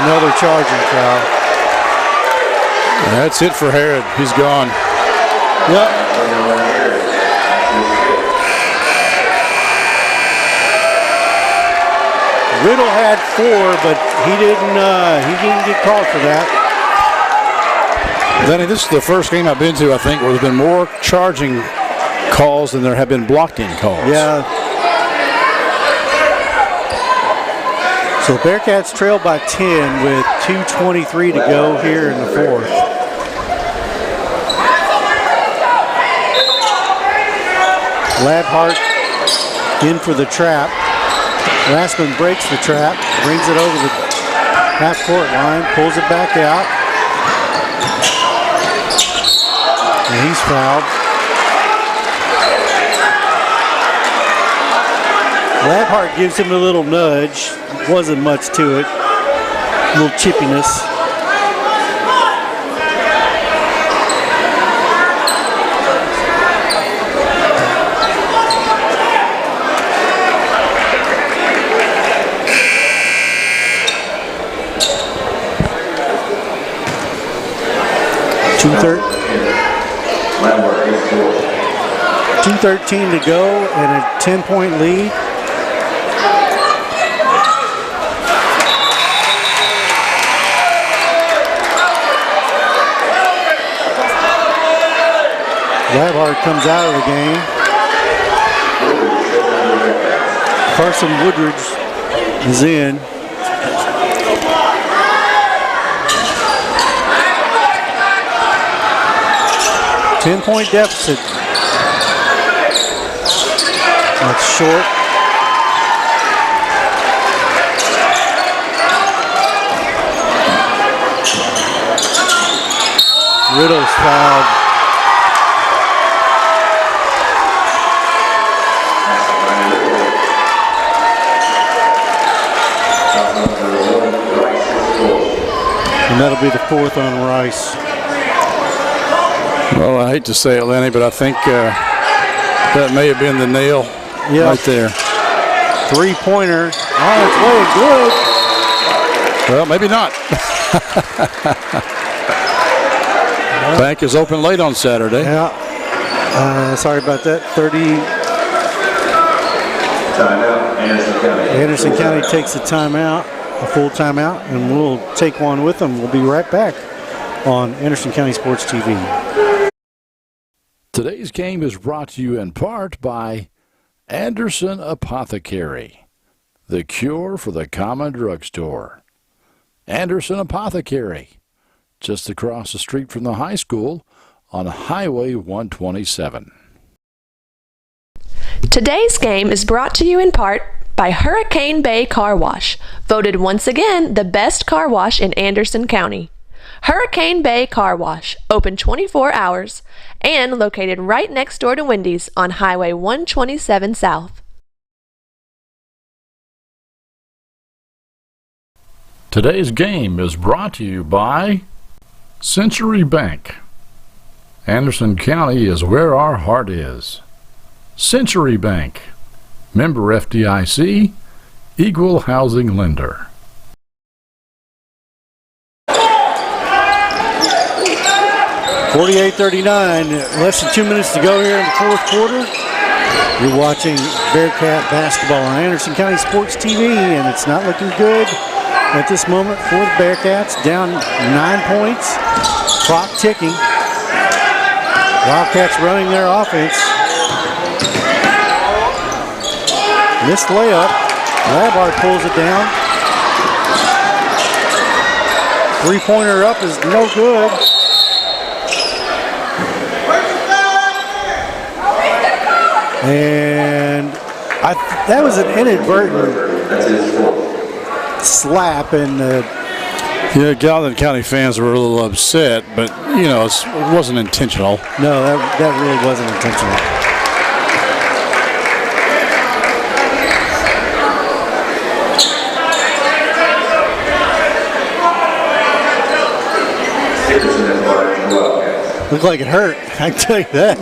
Another charging foul. That's it for Herod. He's gone. Yep. Riddle had 4, but he didn't get called for that. Lenny, this is the first game I've been to, I think, where there's been more charging calls than there have been blocked-in calls. Yeah. So Bearcats trail by 10 with 2:23 to go here in the fourth. Labhart in for the trap. Rassman breaks the trap, brings it over the half-court line, pulls it back out. And he's fouled. Labhart gives him a little nudge. Wasn't much to it. A little chippiness. $2:13 to go and a 10-point lead. Labhart comes out of the game. Carson Woodridge is in. Ten-point deficit. That's short. Riddle's fouled. And that'll be the fourth on Rice. Well, I hate to say it, Lenny, but I think that may have been the nail right there. Three-pointer on its way, good. Well, maybe not. Bank is open late on Saturday. Yeah. Sorry about that. 30. Timeout, Anderson County. Anderson County takes a timeout, a full timeout, and we'll take one with them. We'll be right back on Anderson County Sports TV. Today's game is brought to you in part by Anderson Apothecary, the cure for the common drugstore. Anderson Apothecary, just across the street from the high school on Highway 127. Today's game is brought to you in part by Hurricane Bay Car Wash, voted once again the best car wash in Anderson County. Hurricane Bay Car Wash, open 24 hours and located right next door to Wendy's on Highway 127 South. Today's game is brought to you by Century Bank. Anderson County is where our heart is. Century Bank, member FDIC, equal housing lender. 48-39, less than 2 minutes to go here in the fourth quarter. You're watching Bearcat basketball on Anderson County Sports TV, and it's not looking good at this moment for the Bearcats. Down 9 points, clock ticking. Wildcats running their offense. Missed layup. Labhart pulls it down. Three-pointer up is no good. And that was an inadvertent slap, and yeah, Gallatin County fans were a little upset, but you know it wasn't intentional. No, that really wasn't intentional. Looked like it hurt, I can tell you that.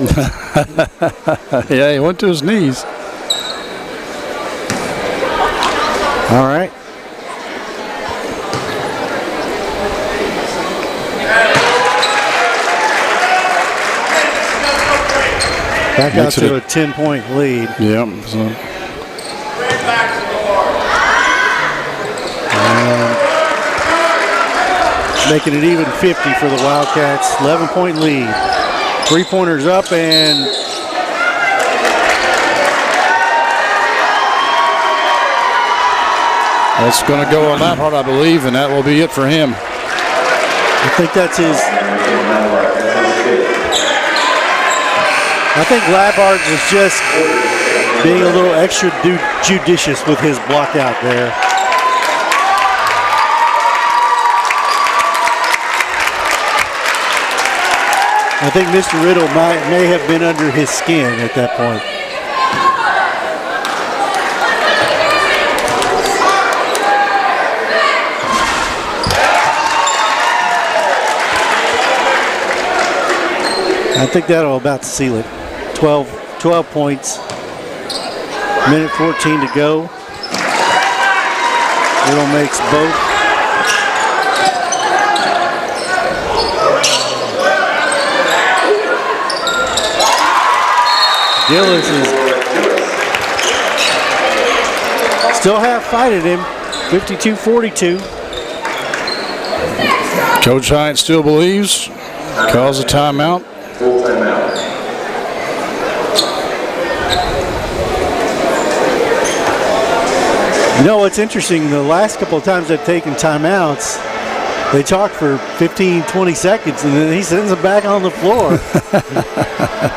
Yeah, he went to his knees. All right. Back out to a 10-point lead. Yep. So. making it even 50 for the Wildcats. 11-point lead. Three-pointers up, and that's going to go on that part, I believe, and that will be it for him. I think that's his. I think Labarge is just being a little extra judicious with his block out there. I think Mr. Riddle may have been under his skin at that point. I think that'll about seal it. 12 points. Minute 14 to go. Riddle makes both. Gillis is still have fight at him. 52-42. Coach Hyatt still believes. Calls a timeout. Full timeout. You know what's interesting, the last couple of times they've taken timeouts, they talk for 15, 20 seconds, and then he sends them back on the floor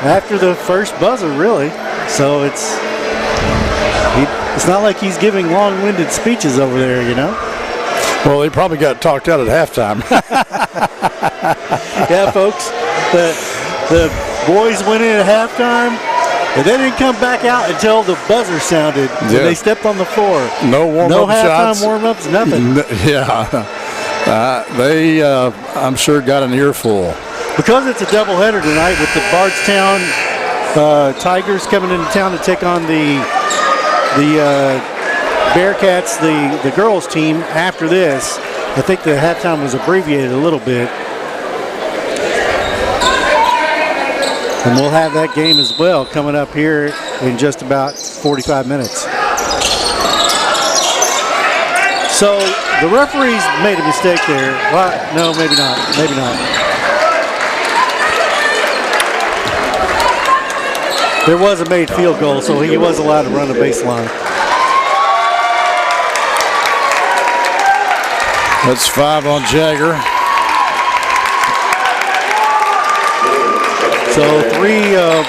after the first buzzer, really. So it's not like he's giving long-winded speeches over there, you know? Well, they probably got talked out at halftime. Yeah, folks, the boys went in at halftime, and they didn't come back out until the buzzer sounded. Yeah. They stepped on the floor. No warm-up no shots. No halftime warm-ups, nothing. Yeah. They, I'm sure, got an earful. Because it's a doubleheader tonight with the Bardstown Tigers coming into town to take on the Bearcats, the girls team. After this, I think the halftime was abbreviated a little bit. And we'll have that game as well coming up here in just about 45 minutes. So the referees made a mistake there. Well, no, maybe not. Maybe not. There was a made field goal, so he was allowed to run the baseline. That's 5 on Jagger. So 3 of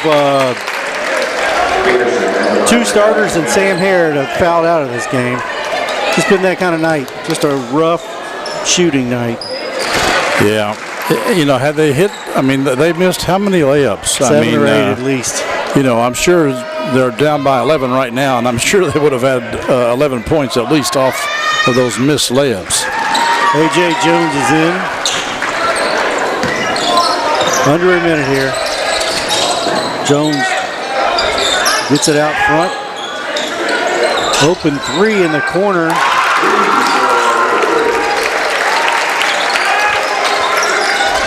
2 starters and Sam Harrod have fouled out of this game. Just been that kind of night. Just a rough shooting night. Yeah. You know, had they hit, I mean, they missed how many layups? 7 or 8 at least. You know, I'm sure they're down by 11 right now, and I'm sure they would have had 11 points at least off of those missed layups. A.J. Jones is in. Under a minute here. Jones gets it out front. Open 3 in the corner.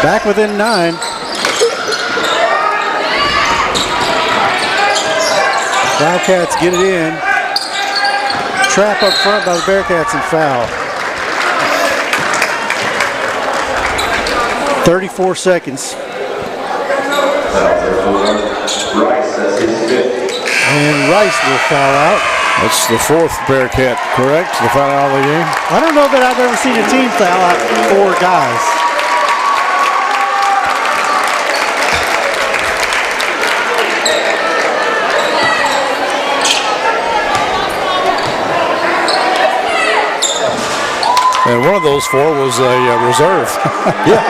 Back within 9. Wildcats get it in. Trap up front by the Bearcats and foul. 34 seconds. And Rice will foul out. That's the 4th Bearcat, correct? The foul out of the game? I don't know that I've ever seen a team foul out 4 guys. And one of those 4 was a reserve. Yeah.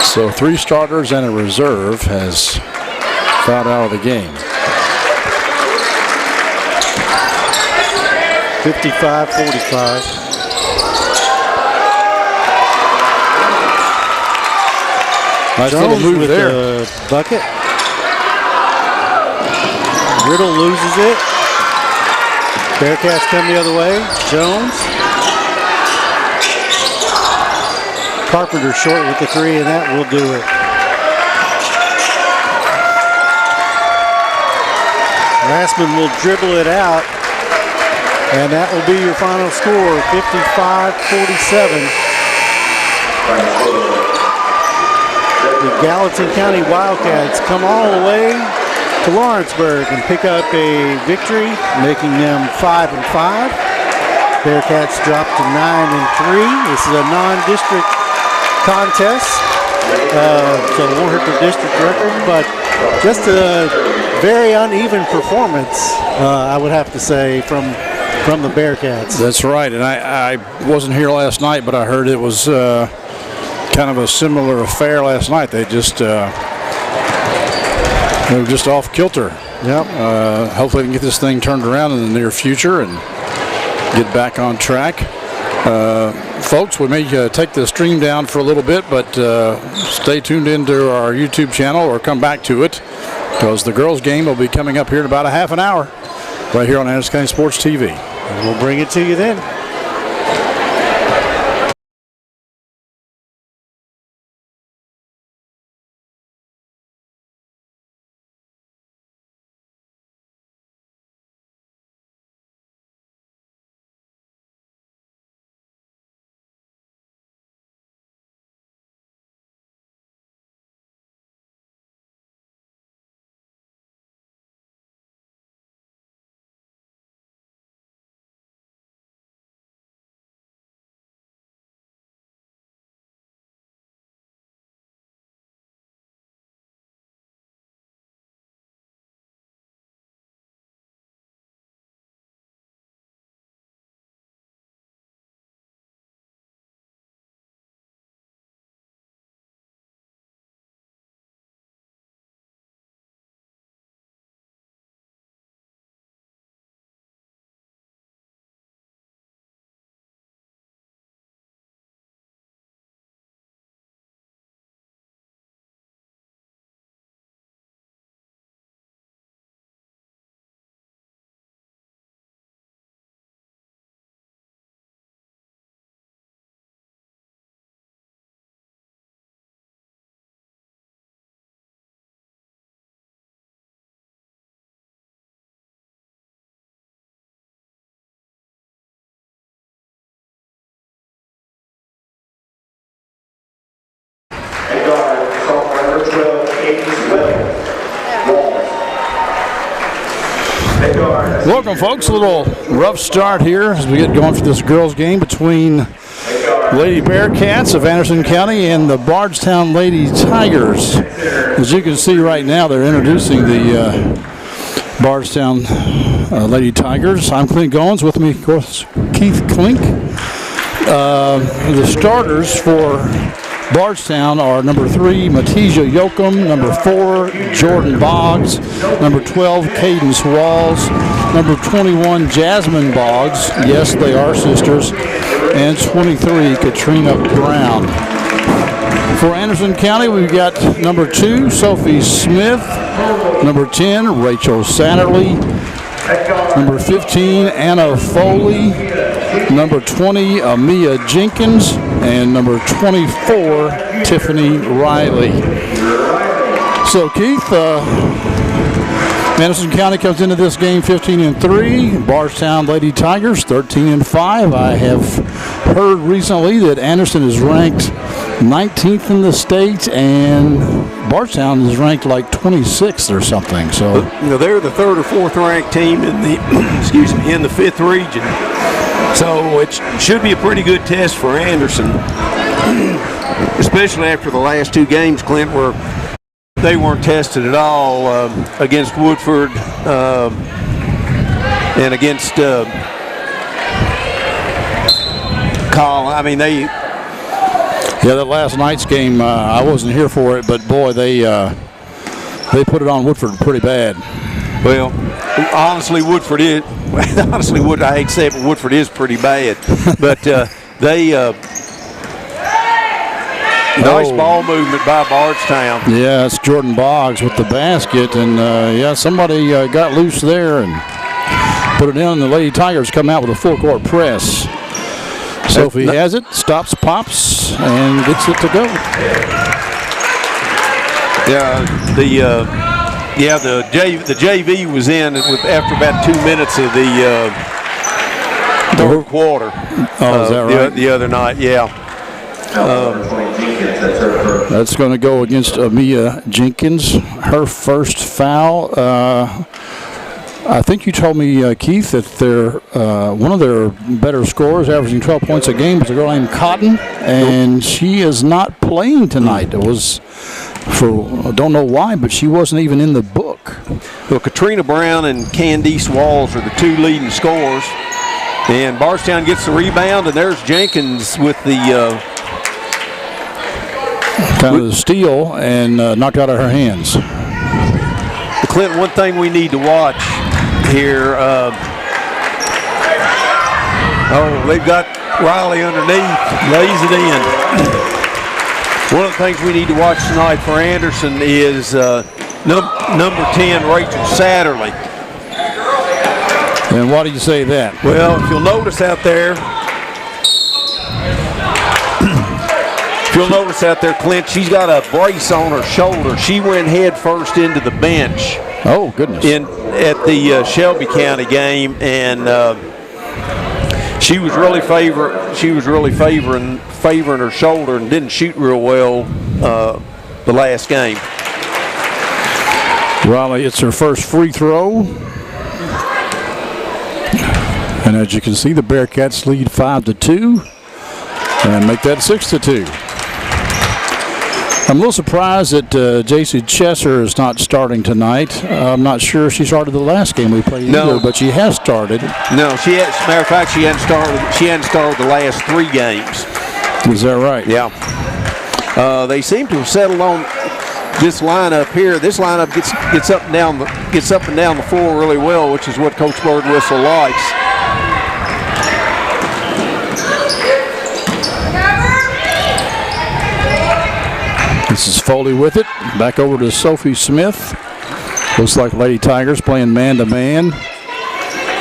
So 3 starters and a reserve has fouled out of the game. 55-45. Nice little move with there. The bucket. Riddle loses it. Bearcats come the other way. Jones. Carpenter short with the 3, and that will do it. Rassman will dribble it out. And that will be your final score, 55-47. The Gallatin County Wildcats come all the way to Lawrenceburg and pick up a victory, making them 5-5. Bearcats drop to 9-3. This is a non-district contest, so it won't hurt their district record, but just a very uneven performance, I would have to say, from the Bearcats. That's right, and I wasn't here last night, but I heard it was kind of a similar affair last night. They were just off kilter. Yep. Hopefully we can get this thing turned around in the near future and get back on track. Folks, we may take the stream down for a little bit, but stay tuned into our YouTube channel or come back to it, because the girls' game will be coming up here in about a half an hour right here on Anderson County Sports TV. And we'll bring it to you then. Welcome, folks. A little rough start here as we get going for this girls' game between Lady Bearcats of Anderson County and the Bardstown Lady Tigers. As you can see right now, they're introducing the Bardstown Lady Tigers. I'm Clint Goins. With me, of course, Keith Klink. The starters for Bardstown are number 3, Matija Yoakum, number 4, Jordan Boggs, number 12, Cadence Walls, number 21, Jasmine Boggs, yes, they are sisters, and 23, Katrina Brown. For Anderson County, we've got number 2, Sophie Smith, number 10, Rachel Satterley, number 15, Anna Foley, number 20, Amia Jenkins, and number 24, Tiffany Riley. So, Keith, Anderson County comes into this game 15-3. Bardstown Lady Tigers 13-5. I have heard recently that Anderson is ranked 19th in the state, and Bardstown is ranked like 26th or something. So they're the 3rd or 4th ranked team in the in the 5th region. So it should be a pretty good test for Anderson, especially after the last 2 games, Clint, where they weren't tested at all against Woodford and against Call. I mean, they. Yeah, that last night's game, I wasn't here for it, but boy, they put it on Woodford pretty bad. Well, honestly, Woodford is. Honestly, I hate to say it, but Woodford is pretty bad. But they. Nice ball movement by Bardstown. Yeah, it's Jordan Boggs with the basket, and somebody got loose there and put it in, and the Lady Tigers come out with a full court press. Sophie has it, stops, pops, and gets it to go. Yeah, the JV was in after about 2 minutes of third quarter. Oh, is that right? The other night, yeah. That's going to go against Amia Jenkins. Her first foul. I think you told me, Keith, that one of their better scorers, averaging 12 points a game, is a girl named Cotton, and she is not playing tonight. It was I don't know why, but she wasn't even in the book. Well, Katrina Brown and Candice Walls are the two leading scorers, and Bardstown gets the rebound, and there's Jenkins with the kind of the steal and knocked out of her hands. Clinton, one thing we need to watch here. They've got Riley underneath, lays it in. One of the things we need to watch tonight for Anderson is number 10, Rachel Satterley. And why do you say that? Well, if you'll notice out there, Clint, she's got a brace on her shoulder. She went head first into the bench. Oh, goodness. At the Shelby County game, and she was really favoring her shoulder and didn't shoot real well the last game. Riley, it's her first free throw. And as you can see, the Bearcats lead 5-2 and make that 6-2. I'm a little surprised that J.C. Chesser is not starting tonight. I'm not sure she started the last game we played either, but she has started. No, as a matter of fact, she hadn't started the last 3 games. Is that right? Yeah. They seem to have settled on this lineup here. This lineup gets up and down the floor really well, which is what Coach Birdwhistle likes. This is Foley with it. Back over to Sophie Smith. Looks like Lady Tigers playing man-to-man.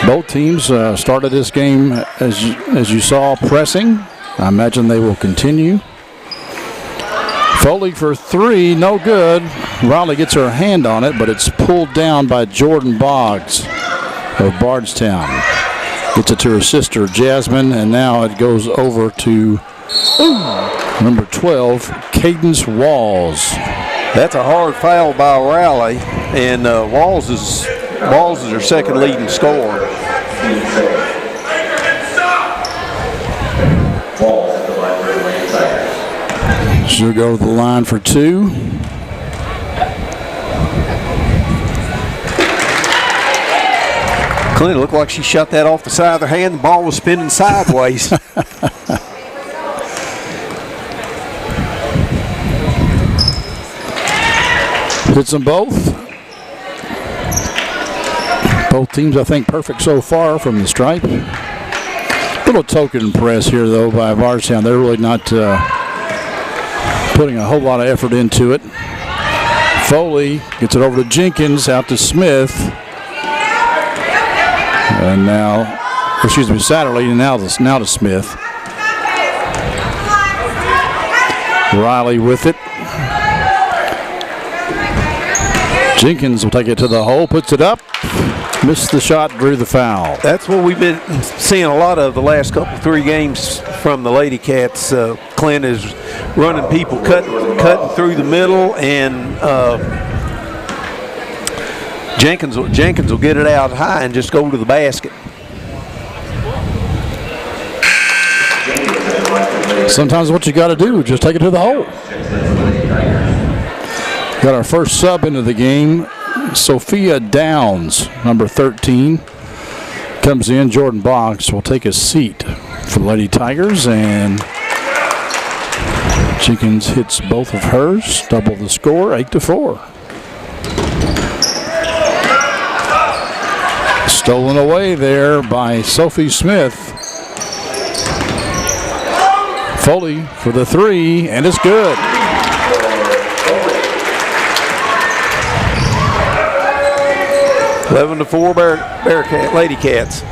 Both teams started this game, as you saw, pressing. I imagine they will continue. Foley for 3, no good. Riley gets her hand on it, but it's pulled down by Jordan Boggs of Bardstown. Gets it to her sister, Jasmine, and now it goes over to number 12, Cadence Walls. That's a hard foul by Riley, and Walls is her second leading scorer. She'll go to the line for 2. Clinton looked like she shot that off the side of her hand. The ball was spinning sideways. Hits them both. Both teams, I think, perfect so far from the stripe. Little token press here, though, by Bardstown. They're really not putting a whole lot of effort into it. Foley gets it over to Jenkins, out to Smith. And now, Satterley, and now to Smith. Riley with it. Jenkins will take it to the hole, puts it up, missed the shot, drew the foul. That's what we've been seeing a lot of the last 3 games from the Lady Cats. Clint is running people, cutting through the middle, and Jenkins will get it out high and just go to the basket. Sometimes what you got to do, just take it to the hole. Got our first sub into the game. Sophia Downs, number 13, comes in. Jordan Boggs will take a seat for the Lady Tigers, and Jenkins hits both of hers. Double the score, 8-4. Stolen away there by Sophie Smith. Foley for the 3, and it's good. $11 to 4 Bearcat Lady Cats.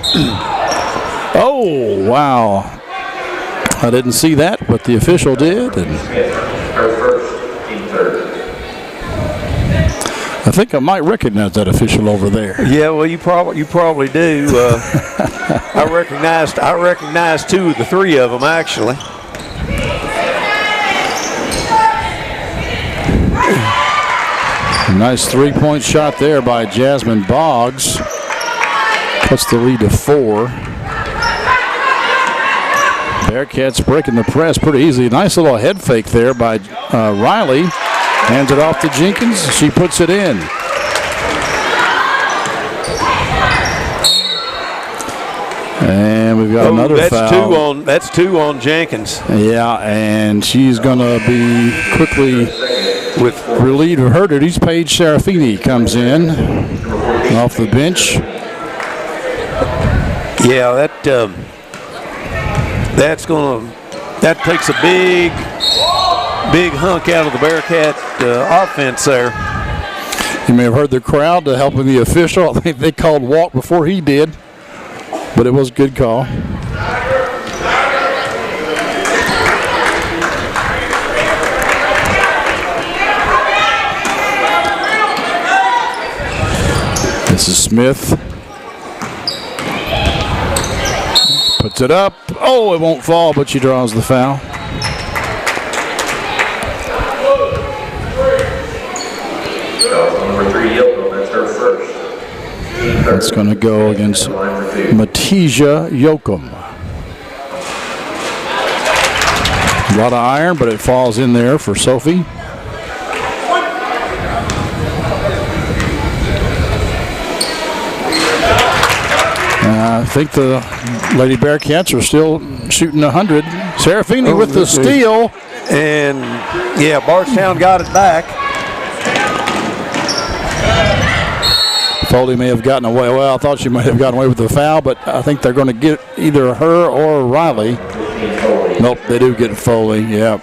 Oh, wow. I didn't see that, but the official did. And I think I might recognize that official over there. Yeah, well, you probably do. I recognized two of the three of them actually. A nice three-point shot there by Jasmine Boggs. Puts the lead to 4. Bearcats breaking the press pretty easily. Nice little head fake there by Riley. Hands it off to Jenkins. She puts it in. And we've got another foul. That's two on Jenkins. Yeah, and she's going to be quickly relieved of her duties. Paige Serafini comes in off the bench. Yeah, that takes a big hunk out of the Bearcat offense there. You may have heard the crowd helping the official. I think they called walk before he did, but it was a good call. This is Smith. Puts it up. Oh, it won't fall, but she draws the foul. Number 3, Yoakum, that's her first. It's going to go against Matija Yoakum. A lot of iron, but it falls in there for Sophie. I think the Lady Bearcats are still shooting 100. Serafini with the steal. And, yeah, Bardstown got it back. Foley may have gotten away. Well, I thought she might have gotten away with the foul, but I think they're going to get either her or Riley. Nope, they do get Foley, yeah.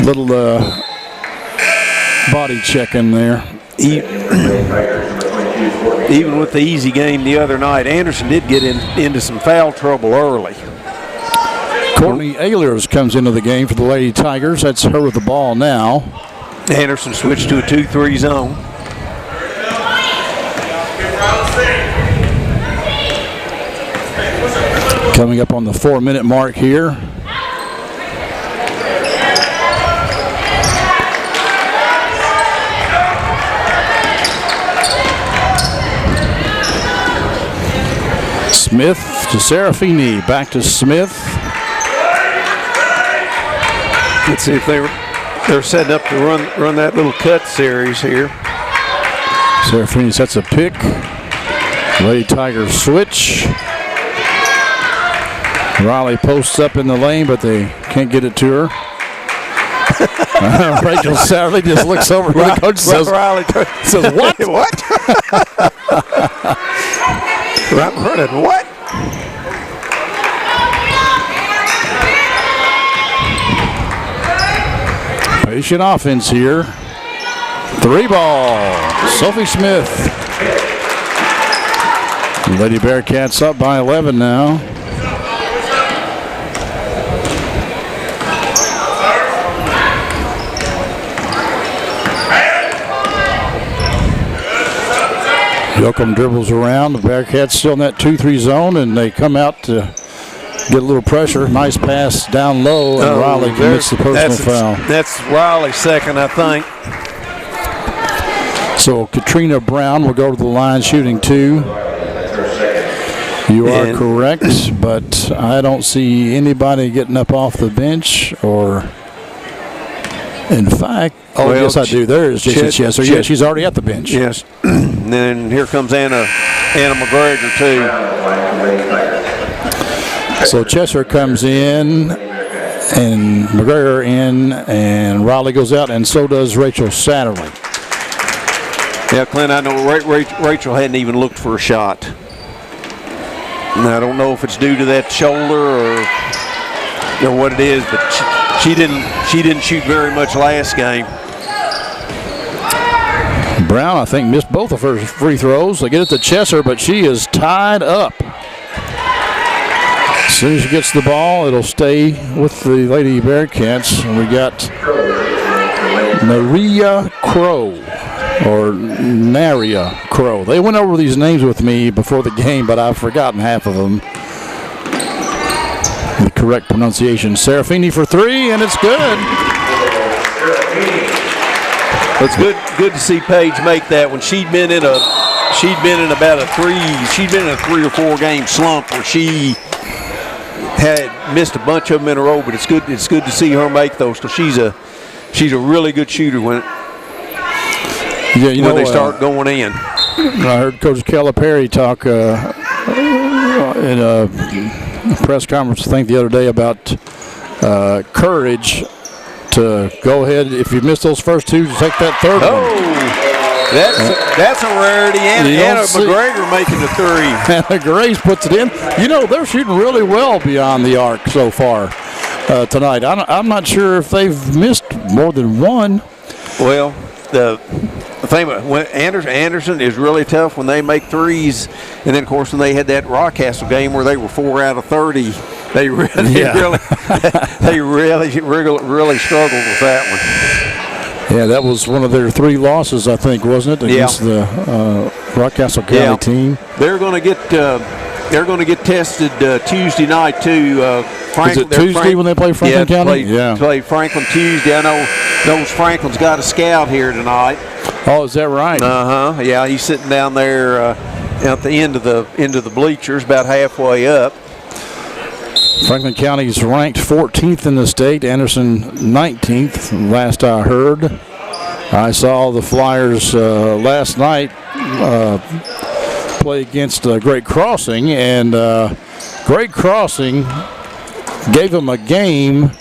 Little body check in there. Even with the easy game the other night, Anderson did get into some foul trouble early. Courtney Ehlers comes into the game for the Lady Tigers. That's her with the ball now. Anderson switched to a 2-3 zone. Coming up on the 4-minute mark here. Smith to Serafini, back to Smith. Let's see if they're setting up to run that little cut series here. Serafini sets a pick. Lady Tigers switch. Riley posts up in the lane, but they can't get it to her. Rachel Satterley just looks over to the coach and Riley says, what? What? What? Patient offense here. 3 ball. Sophie Smith. Lady Bearcats up by 11 now. Yoakum dribbles around. The Bearcats still in that 2-3 zone, and they come out to get a little pressure. Nice pass down low, and Riley commits the personal foul. That's Riley's second, I think. So Katrina Brown will go to the line shooting 2. You are correct, but I don't see anybody getting up off the bench or... In fact, yes, I do. There is Jason Chesser. Yeah, she's already at the bench. Yes. And then here comes Anna McGregor, too. So Chesser comes in, and McGregor in, and Riley goes out, and so does Rachel Satterley. Yeah, Clint, I know Rachel hadn't even looked for a shot. And I don't know if it's due to that shoulder or what it is, but she didn't shoot very much last game. Brown, I think, missed both of her free throws. They get it to Chesser, but she is tied up. As soon as she gets the ball, it'll stay with the Lady Bearcats. And we got Maria Crow or Naria Crow. They went over these names with me before the game, but I've forgotten half of them. The correct pronunciation. Serafini for three, and it's good. It's good to see Paige make that when she'd been in about a 3 or 4 game slump where she had missed a bunch of them in a row. But it's good to see her make those because she's a really good shooter when they start going in. I heard Coach Calipari talk in a press conference, I think, the other day about courage to go ahead. If you miss those first two, to take that third one. That's a rarity. Anna McGregor making the three. Anna Grace puts it in. They're shooting really well beyond the arc so far tonight. I'm not sure if they've missed more than one. Well, the thing about Anderson is really tough when they make threes, and then of course when they had that Rockcastle game where they were 4 out of 30, they really struggled with that one. Yeah, that was one of their 3 losses, I think, wasn't it, against the Rockcastle County team? They're going to get tested Tuesday night too. Is it Tuesday when they play Franklin County? Play Franklin Tuesday. I know Franklin's got a scout here tonight. Oh, is that right? Yeah, he's sitting down there at the end of the bleachers, about halfway up. Franklin County is ranked 14th in the state. Anderson 19th, last I heard. I saw the Flyers last night play against Great Crossing, and Great Crossing gave them a game.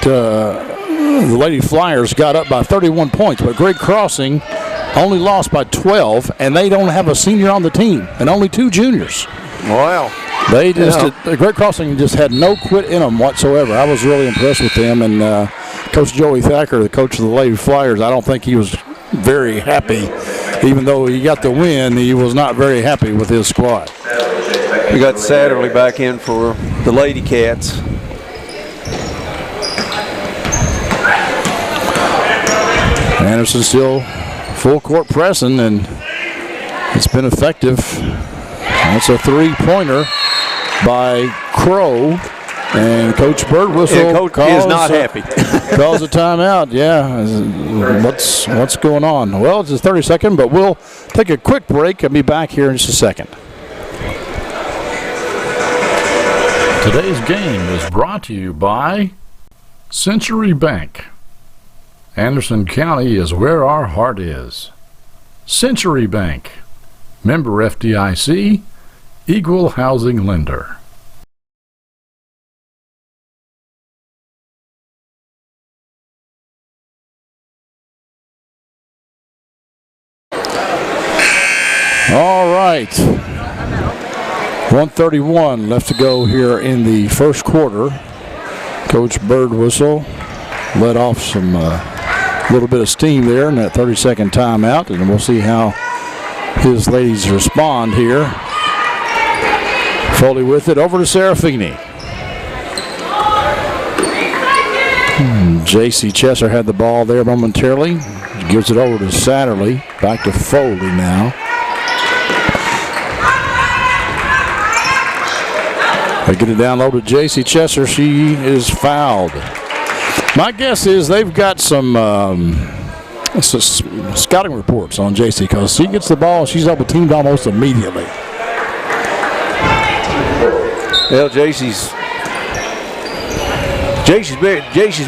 The Lady Flyers got up by 31 points, but Great Crossing only lost by 12, and they don't have a senior on the team, and only 2 juniors. Wow. They Great Crossing just had no quit in them whatsoever. I was really impressed with them, and Coach Joey Thacker, the coach of the Lady Flyers, I don't think he was very happy. Even though he got the win, he was not very happy with his squad. We got Satterley back in for the Lady Cats. Anderson still full court pressing, and it's been effective. That's a 3-pointer by Crow, and Coach Birdwhistle Coach is not happy. calls a timeout. Yeah, what's going on? Well, it's a 30-second, but we'll take a quick break and be back here in just a second. Today's game is brought to you by Century Bank. Anderson County is where our heart is. Century Bank, member FDIC, equal housing lender. All right. 1:31 left to go here in the first quarter. Coach Birdwhistle let off some little bit of steam there in that 30-second timeout, and we'll see how his ladies respond here. Foley with it over to Serafini. J.C. Chesser had the ball there momentarily. Gives it over to Satterley. Back to Foley now. They get it down low to J.C. Chesser. She is fouled. My guess is they've got some scouting reports on J.C. because she gets the ball, she's double teamed almost immediately. Well, J.C.'s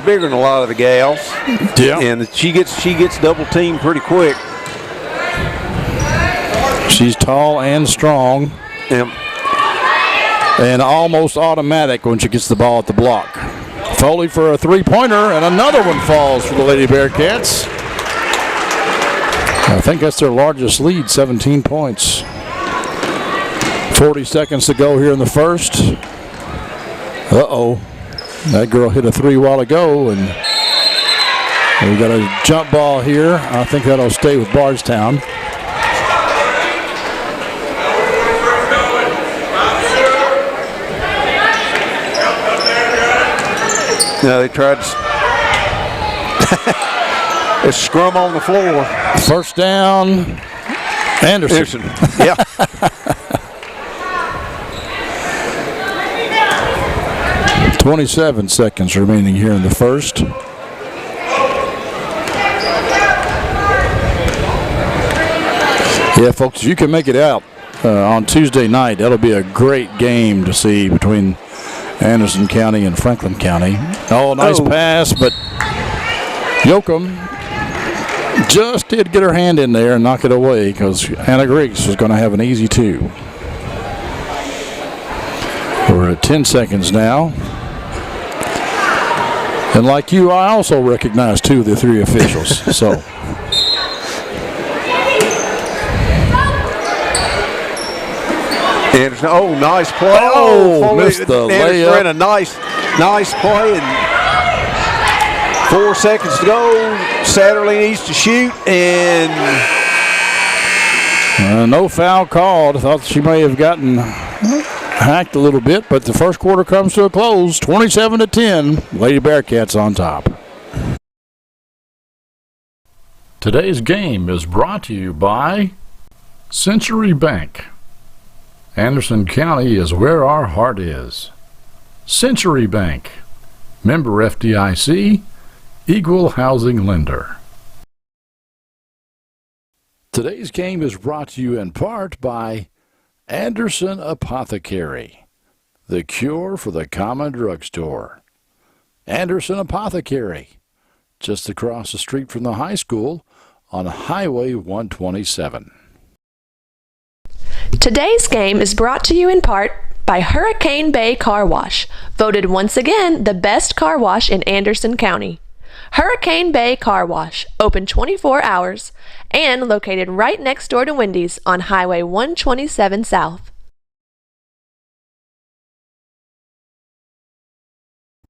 bigger than a lot of the gals. Yeah. And she gets double teamed pretty quick. She's tall and strong. Yep. And almost automatic when she gets the ball at the block. Foley for a 3-pointer, and another one falls for the Lady Bearcats. I think that's their largest lead, 17 points. 40 seconds to go here in the first. Uh-oh. That girl hit a 3 while ago, and we got a jump ball here. I think that'll stay with Bardstown. No, they tried to a scrum on the floor. First down, Anderson. Yeah. 27 seconds remaining here in the first. Yeah, folks, if you can make it out on Tuesday night, that'll be a great game to see between Anderson County and Franklin County. Oh, nice pass, but Yoakum just did get her hand in there and knock it away because Anna Griggs was going to have an easy 2. We're at 10 seconds now. And like you, I also recognize 2 of the 3 officials. So. Anderson, oh, nice play. Oh, missed the Anderson layup. ran a nice play, and 4 seconds to go. Satterley needs to shoot, and no foul called. I thought she may have gotten hacked a little bit, but the first quarter comes to a close, 27-10. Lady Bearcats on top. Today's game is brought to you by Century Bank. Anderson County is where our heart is. Century Bank, member FDIC, equal housing lender. Today's game is brought to you in part by Anderson Apothecary, the cure for the common drugstore. Anderson Apothecary, just across the street from the high school on Highway 127. Today's game is brought to you in part by Hurricane Bay Car Wash, voted once again the best car wash in Anderson County. Hurricane Bay Car Wash, open 24 hours and located right next door to Wendy's on Highway 127 South.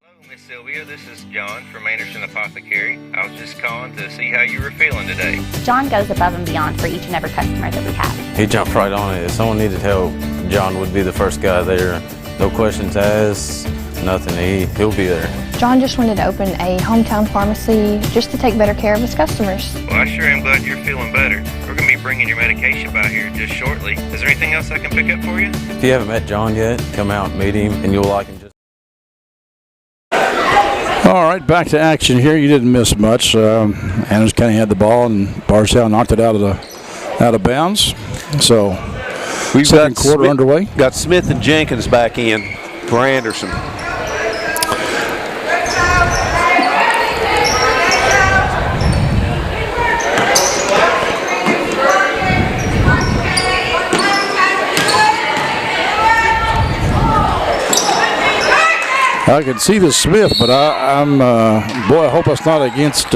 Hello, Miss Sylvia. This is John from Anderson Apothecary. I was just calling to see how you were feeling today. John goes above and beyond for each and every customer that we have. He jumped right on it. If someone needed help, John would be the first guy there. No questions asked, nothing. He'll be there. John just wanted to open a hometown pharmacy just to take better care of his customers. Well, I sure am glad you're feeling better. We're going to be bringing your medication by here just shortly. Is there anything else I can pick up for you? If you haven't met John yet, come out and meet him, and you'll like him just. All right, back to action here. You didn't miss much. Anderson County had the ball, and Bardstown knocked it out of bounds. So, we've second got quarter underway. Got Smith and Jenkins back in for Anderson. I can see the Smith, but I'm boy, I hope it's not against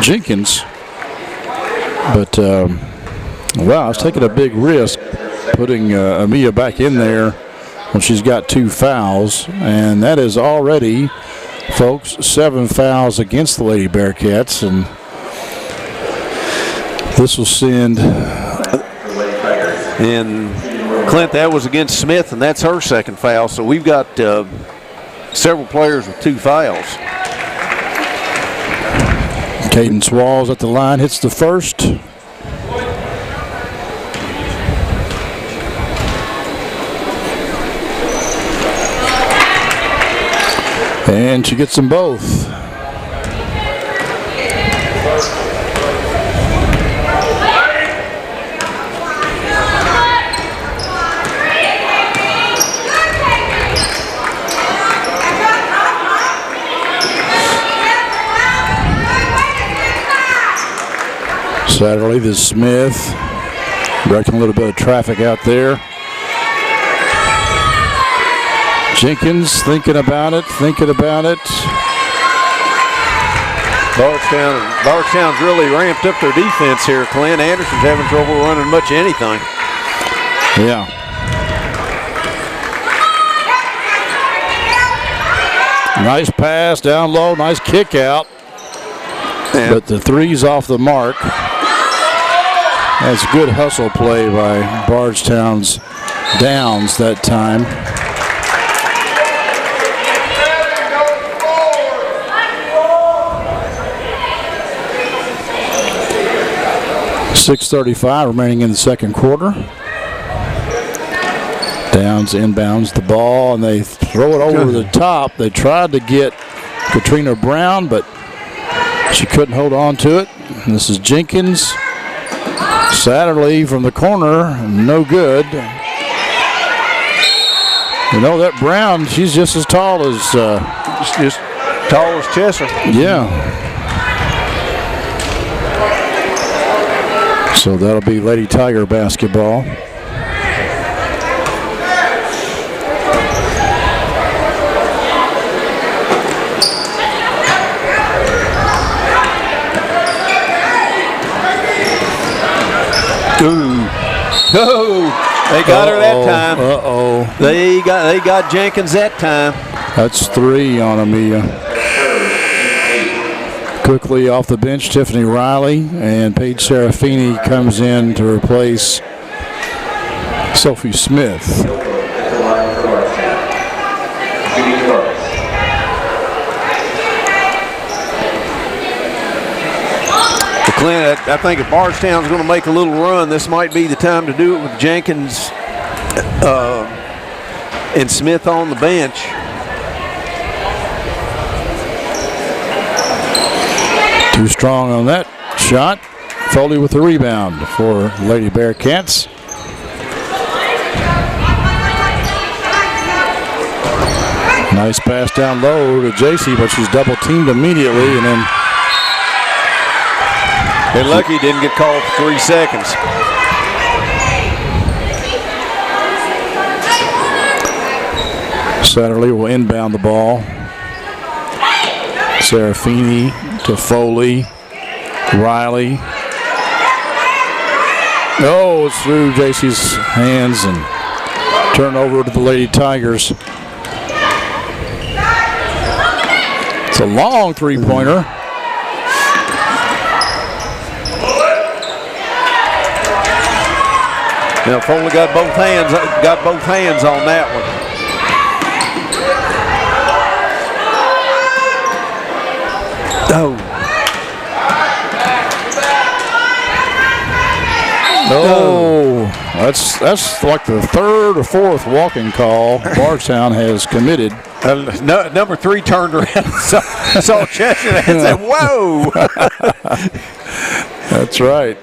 Jenkins. But wow, it's taking a big risk putting Amia back in there when she's got 2 fouls, and that is already, folks, 7 fouls against the Lady Bearcats, and this will send. And Clint, that was against Smith, and that's her second foul. So we've got several players with 2 fouls. Cadence Walls at the line, hits the first. And she gets them both. Satterley to Smith, directing a little bit of traffic out there. Jenkins thinking about it. Bardstown's really ramped up their defense here, Clint. Anderson's having trouble running much anything. Yeah. Nice pass down low, nice kick out. Yeah. But the 3's off the mark. That's good hustle play by Bardstown's Downs that time. 6:35 remaining in the second quarter. Downs inbounds the ball, and they throw it over the top. They tried to get Katrina Brown, but she couldn't hold on to it. And this is Jenkins. Satterley from the corner, no good. You know that Brown, she's just as tall as just tall as Chesser. Yeah. So that'll be Lady Tiger basketball. Oh, they got her that time. Uh-oh. They got Jenkins that time. That's 3 on Amelia. Quickly off the bench, Tiffany Riley, and Paige Serafini comes in to replace Sophie Smith. Clint, I think if Bardstown's going to make a little run, this might be the time to do it with Jenkins and Smith on the bench. Too strong on that shot. Foley with the rebound for Lady Bearcats. Nice pass down low to JC, but she's double teamed immediately, and then they're lucky he didn't get called for 3 seconds. Satterley will inbound the ball. Serafini to Foley. Riley. Oh, it's through JC's hands and turnover to the Lady Tigers. It's a long three-pointer. Now Foley got both hands on that one. Oh, that's like the 3rd or 4th walking call Bardstown has committed. Number 3 turned around and saw Chester and said, "Whoa!" That's right.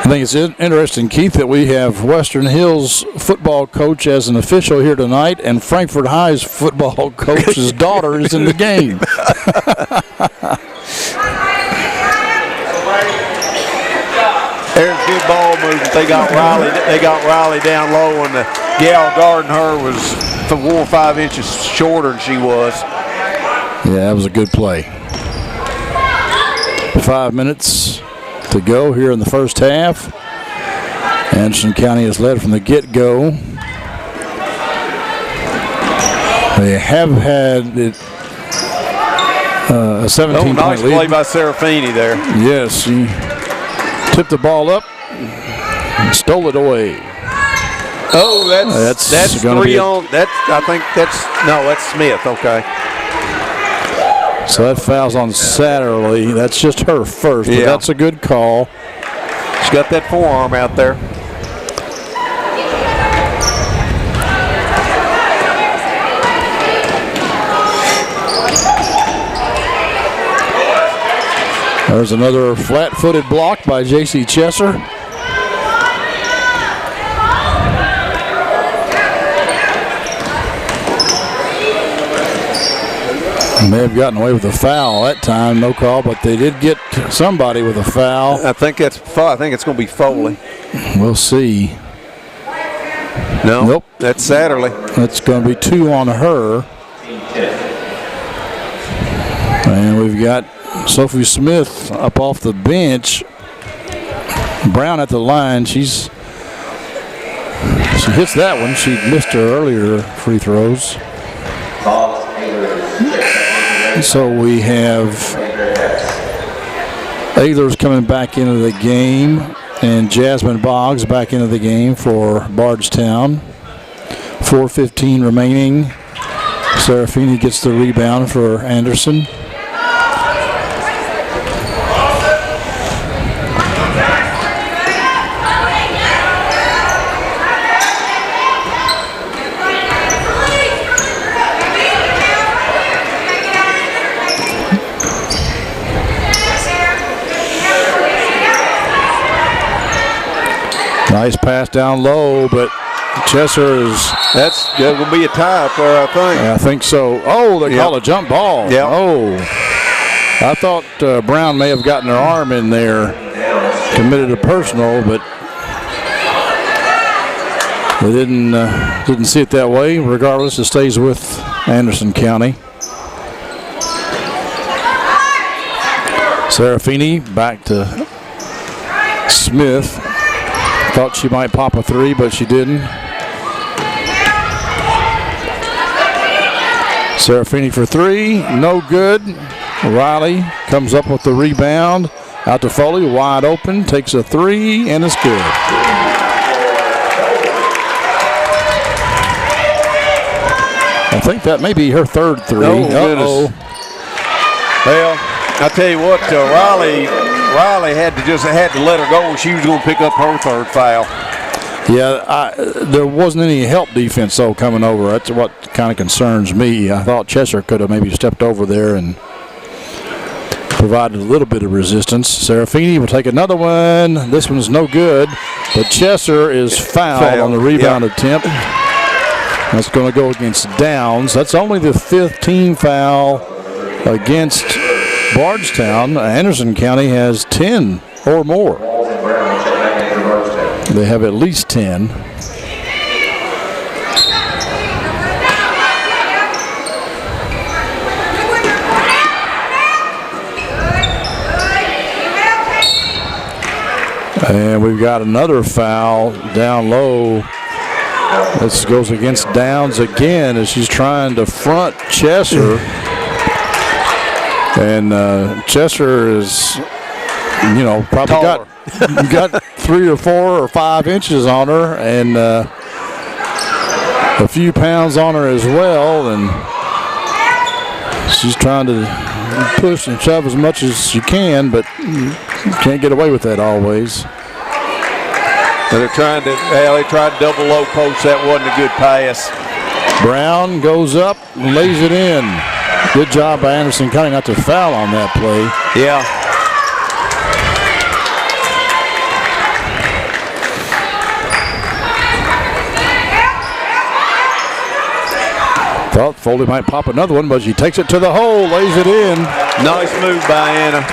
I think it's interesting, Keith, that we have Western Hills football coach as an official here tonight, and Frankfort High's football coach's daughter is in the game. There's good ball movement. They got Riley down low, and the gal guarding her was 4 or 5 inches shorter than she was. Yeah, that was a good play. 5 minutes to go here in the first half. Anderson County has led from the get-go. They have had it, a 17-point nice lead. Play by Serafini there. Yes, he tipped the ball up and stole it away. Oh, that's 3 on. That's Smith. Okay. So that foul's on Satterley. That's just her first, but that's a good call. She's got that forearm out there. There's another flat-footed block by J.C. Chesser. May have gotten away with a foul that time, no call, but they did get somebody with a foul. I think it's going to be Foley. We'll see. No, nope, that's Satterley. That's going to be 2 on her. And we've got Sophie Smith up off the bench. Brown at the line. She hits that one. She missed her earlier free throws. So we have Ehlers coming back into the game and Jasmine Boggs back into the game for Bardstown. 4:15 remaining. Serafini gets the rebound for Anderson. Nice pass down low, but Chesser is... That's going to be a tie up there, I think. I think so. Oh, they call a jump ball. Yeah. Oh. I thought Brown may have gotten her arm in there, committed a personal, but they didn't see it that way. Regardless, it stays with Anderson County. Serafini back to Smith. Thought she might pop a three, but she didn't. Serafini for three, no good. Riley comes up with the rebound. Out to Foley, wide open, takes a three, and it's good. I think that may be her third three. Oh, goodness. Well, I tell you what, Riley had to let her go. She was going to pick up her third foul. Yeah, there wasn't any help defense, though, coming over. That's what kind of concerns me. I thought Chesser could have maybe stepped over there and provided a little bit of resistance. Serafini will take another one. This one's no good, but Chesser is fouled on the rebound attempt. That's going to go against Downs. That's only the 5th team foul against Bardstown. Anderson County has 10 or more. They have at least 10. And we've got another foul down low. This goes against Downs again as she's trying to front Chesser. And Chesser is, probably got 3 or 4 or 5 inches on her, and a few pounds on her as well. And she's trying to push and shove as much as she can, but you can't get away with that always. They tried to double low post. That wasn't a good pass. Brown goes up, lays it in. Good job by Anderson County not to foul on that play. Yeah. Thought Foley might pop another one, but she takes it to the hole, lays it in. Nice move by Anna.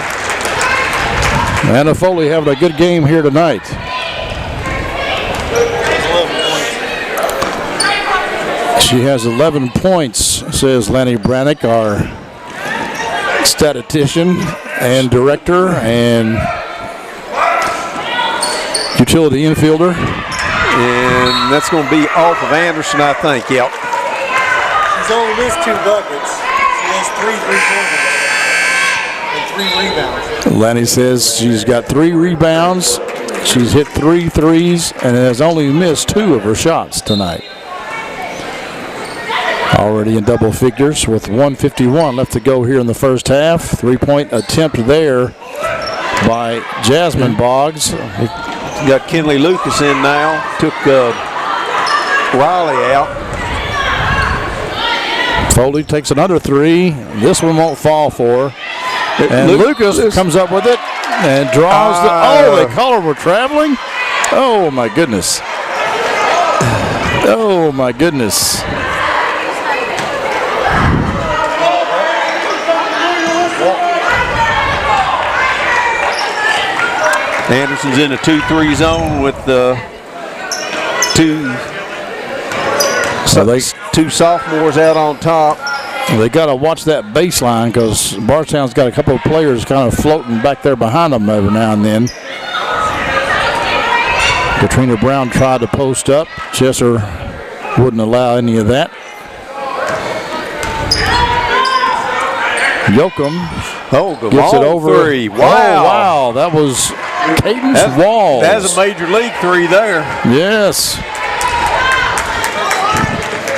Anna Foley having a good game here tonight. She has 11 points, says Lanny Brannick, our statistician and director and utility infielder. And that's going to be off of Anderson, I think. Yep. She's only missed 2 buckets. She has 3 3-pointers and 3 rebounds. Lanny says she's got 3 rebounds. She's hit 3 threes and has only missed 2 of her shots tonight. Already in double figures with 1:51 left to go here in the first half. 3-point attempt there by Jasmine Boggs. You got Kinley Lucas in now. Took Riley out. Foley takes another 3. This one won't fall for her. And Lucas comes up with it and draws the... Oh, they call her for traveling? Oh, my goodness. Oh, my goodness. Anderson's in a 2-3 zone with two sophomores out on top. They got to watch that baseline because Bardstown's got a couple of players kind of floating back there behind them every now and then. Katrina Brown tried to post up. Chesser wouldn't allow any of that. Yoakum gets it over. 3. Wow. Oh, wow. That was Cadence Walls. That's a major league 3 there. Yes.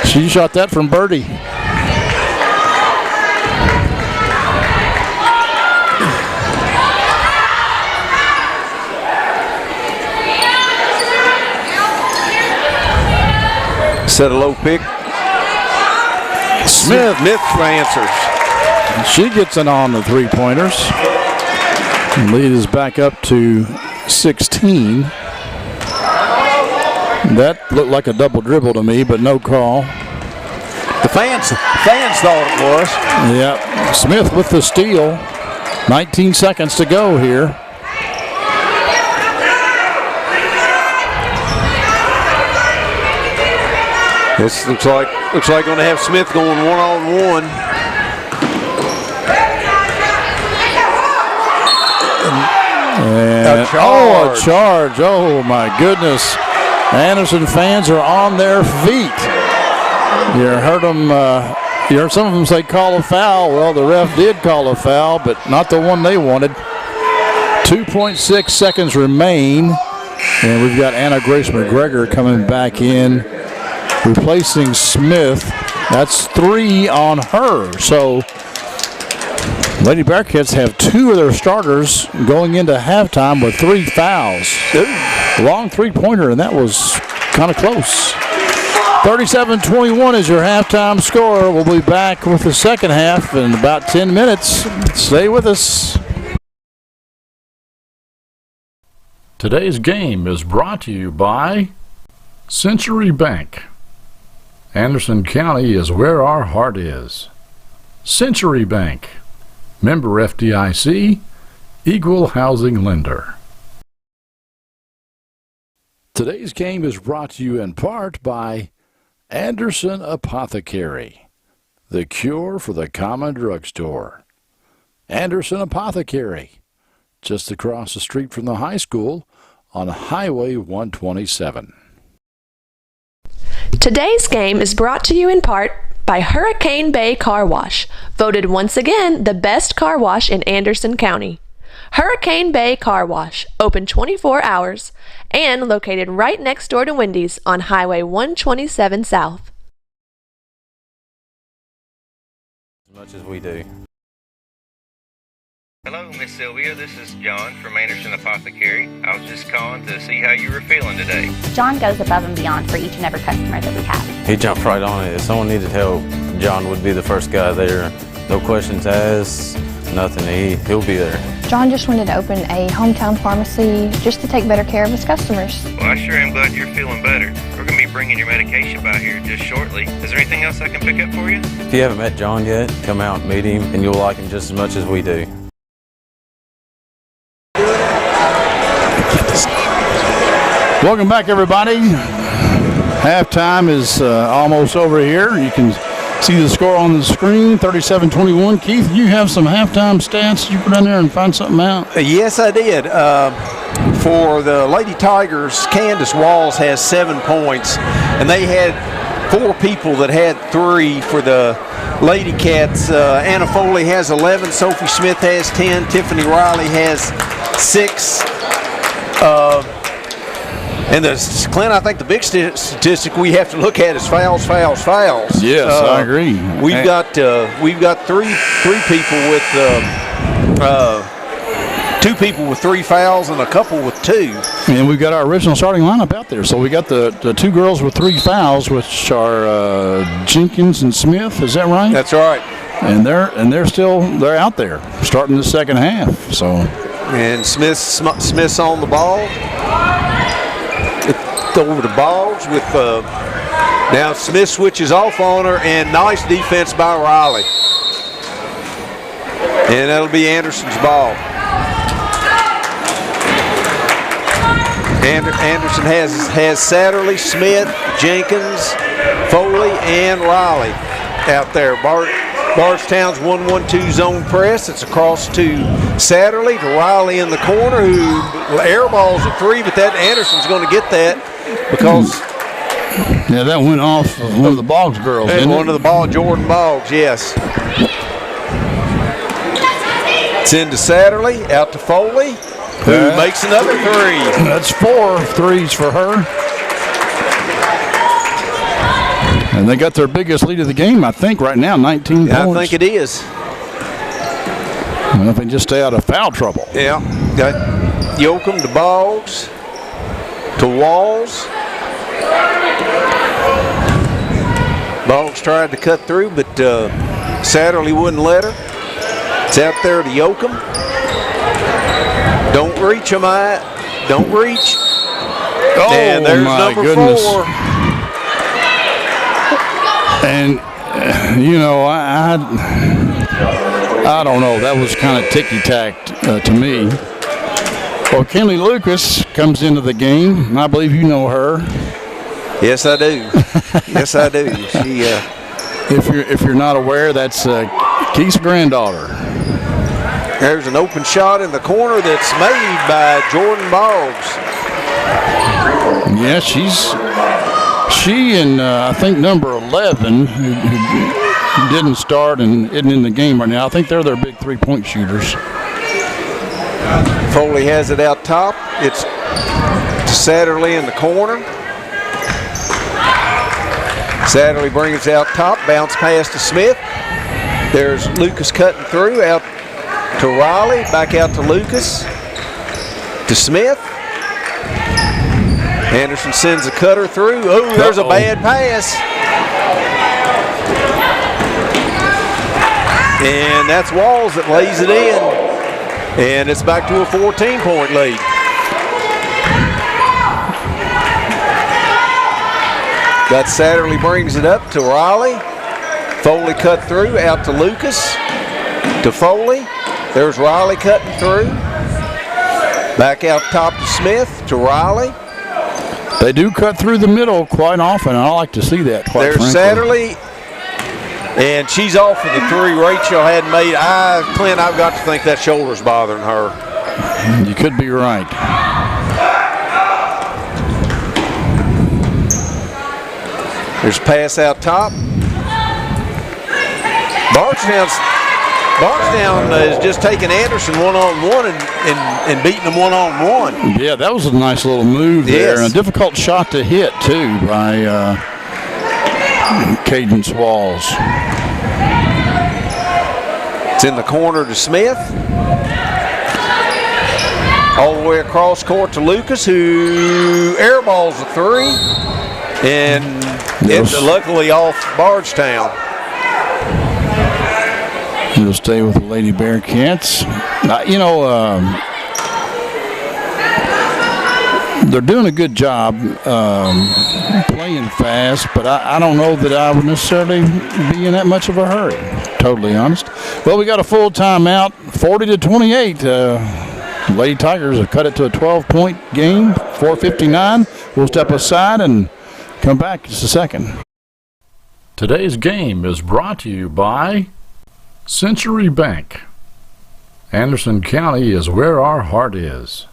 She shot that from birdie. Set a low pick. Smith answers. She gets it on the three-pointers. Lead is back up to 16. That looked like a double dribble to me, but no call. The fans thought it was. Yeah, Smith with the steal. 19 seconds to go here. This looks like going to have Smith going one-on-one. And a charge. Oh, my goodness. Anderson fans are on their feet. You heard them, you heard some of them say call a foul. Well, the ref did call a foul, but not the one they wanted. 2.6 seconds remain. And we've got Anna Grace McGregor coming back in, replacing Smith. That's 3 on her. So Lady Bearcats have 2 of their starters going into halftime with 3 fouls. Long three-pointer, and that was kind of close. 37-21 is your halftime score. We'll be back with the second half in about 10 minutes. Stay with us. Today's game is brought to you by Century Bank. Anderson County is where our heart is. Century Bank, member FDIC, equal housing lender. Today's game is brought to you in part by Anderson Apothecary, the cure for the common drugstore. Anderson Apothecary, just across the street from the high school on Highway 127. Today's game is brought to you in part by Hurricane Bay Car Wash, voted once again the best car wash in Anderson County. Hurricane Bay Car Wash, open 24 hours and located right next door to Wendy's on Highway 127 South. As much as we do. Hello, Miss Sylvia. This is John from Anderson Apothecary. I was just calling to see how you were feeling today. John goes above and beyond for each and every customer that we have. He jumped right on it. If someone needed help, John would be the first guy there. No questions asked, nothing. He'll be there. John just wanted to open a hometown pharmacy just to take better care of his customers. Well, I sure am glad you're feeling better. We're going to be bringing your medication by here just shortly. Is there anything else I can pick up for you? If you haven't met John yet, come out and meet him, and you'll like him just as much as we do. Welcome back, everybody. Halftime is almost over here. You can see the score on the screen, 37-21. Keith, you have some halftime stats. You put in there and find something out? Yes, I did. For the Lady Tigers, Candace Walls has 7 points, and they had 4 people that had 3 for the Lady Cats. Anna Foley has 11, Sophie Smith has 10, Tiffany Riley has 6. And Clint, I think the big statistic we have to look at is fouls. Yes, I agree. We've got 3 people with 2 people with 3 fouls and a couple with 2. And we've got our original starting lineup out there. So we got the 2 girls with 3 fouls, which are Jenkins and Smith. Is that right? That's right. And they're out there starting the second half. So. And Smith's on the ball. Over to Boggs with now Smith switches off on her, and nice defense by Riley. And that'll be Anderson's ball. Anderson has Satterley, Smith, Jenkins, Foley, and Riley out there. Bardstown's 1-1-2 zone press. It's across to Satterley, to Riley in the corner, who airballs at 3, but that Anderson's going to get that because that went off of one of the Boggs girls. One of the Jordan Boggs, yes. It's into Satterley, out to Foley, who makes another 3. That's 4 threes for her. And they got their biggest lead of the game, I think, right now, 19 points. I think it is. Well, if they just stay out of foul trouble. Yeah. Got Yoakum to Boggs to Walls. Boggs tried to cut through, but Satterley wouldn't let her. It's out there to Yoakum. Don't reach him, don't reach. Oh, and there's my number goodness. 4. And, you know, I don't know. That was kind of ticky-tack to me. Well, Kenley Lucas comes into the game, and I believe you know her. Yes, I do. Yes, I do. She. If you're not aware, that's Keith's granddaughter. There's an open shot in the corner that's made by Jordan Boggs. Yeah, she and I think number 11, who didn't start and isn't in the game right now. I think they're their big three-point shooters. Foley has it out top. It's to Satterley in the corner. Satterley brings it out top. Bounce pass to Smith. There's Lucas cutting through. Out to Riley. Back out to Lucas. To Smith. Anderson sends a cutter through. Oh, there's a bad pass. And that's Walls that lays it in. And it's back to a 14-point lead. That Satterley brings it up to Riley. Foley cut through, out to Lucas. To Foley. There's Riley cutting through. Back out top to Smith, to Riley. They do cut through the middle quite often. I like to see that, quite There's frankly. Satterley. And she's off of the 3 Rachel hadn't made. Clint, I've got to think that shoulder's bothering her. You could be right. There's a pass out top. Bardstown is just taking Anderson one-on-one and beating them one-on-one. Yeah, that was a nice little move there. Yes. And a difficult shot to hit, too, by Cadence Walls. It's in the corner to Smith. All the way across court to Lucas, who airballs a 3. And it's luckily off Bardstown. He'll stay with the Lady Bearcats. They're doing a good job playing fast, but I don't know that I would necessarily be in that much of a hurry, totally honest. Well, we got a full timeout, 40-28. Lady Tigers have cut it to a 12-point game, 4:59. We'll step aside and come back just a second. Today's game is brought to you by Century Bank. Anderson County is where our heart is.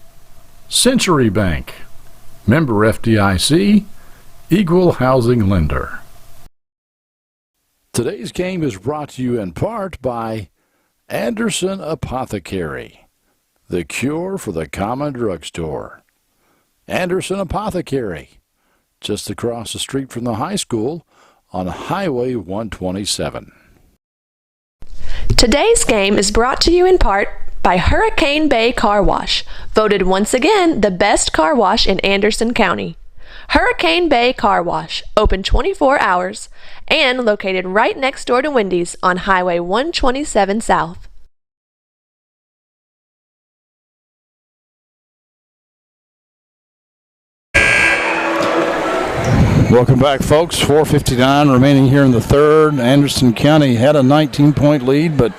Century Bank, member FDIC, equal housing lender. Today's game is brought to you in part by Anderson Apothecary, the cure for the common drugstore. Anderson Apothecary, just across the street from the high school on Highway 127. Today's game is brought to you in part by Hurricane Bay Car Wash, voted once again the best car wash in Anderson County. Hurricane Bay Car Wash, open 24 hours and located right next door to Wendy's on Highway 127 South. Welcome back, folks. 4:59 remaining here in the third. Anderson County had a 19-point lead, but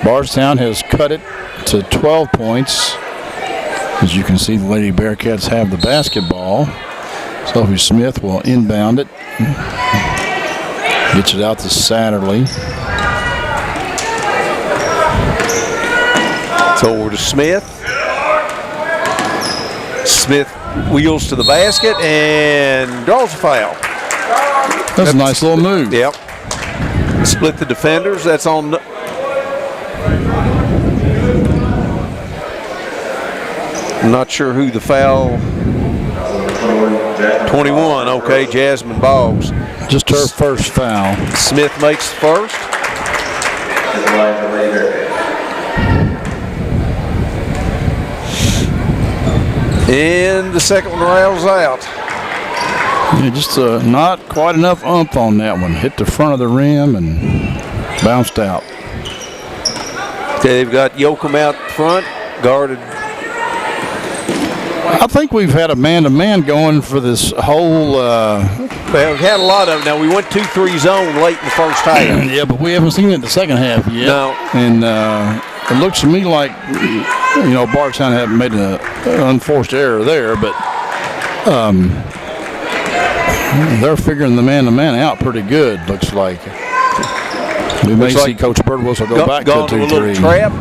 Bardstown has cut it to 12 points. As you can see, the Lady Bearcats have the basketball. Sophie Smith will inbound it. Gets it out to Satterley. It's over to Smith. Smith wheels to the basket and draws a foul. That's a nice little move. Yep. Split the defenders. That's on. I'm not sure who the foul. 21, okay, Jasmine Boggs. Just her first foul. Smith makes the first. And the second one rattles out. Yeah, just not quite enough oomph on that one. Hit the front of the rim and bounced out. Okay, they've got Yoakum out front, guarded. I think we've had a man-to-man going for this whole. Well, we've had a lot of them. Now, we went 2-3 zone late in the first half. Yeah, but we haven't seen it in the second half yet. No. And it looks to me like, Bardstown had made an unforced error there, but they're figuring the man-to-man out pretty good, looks like. We may see Coach Birdwhistle go back to 2-3. A little trap.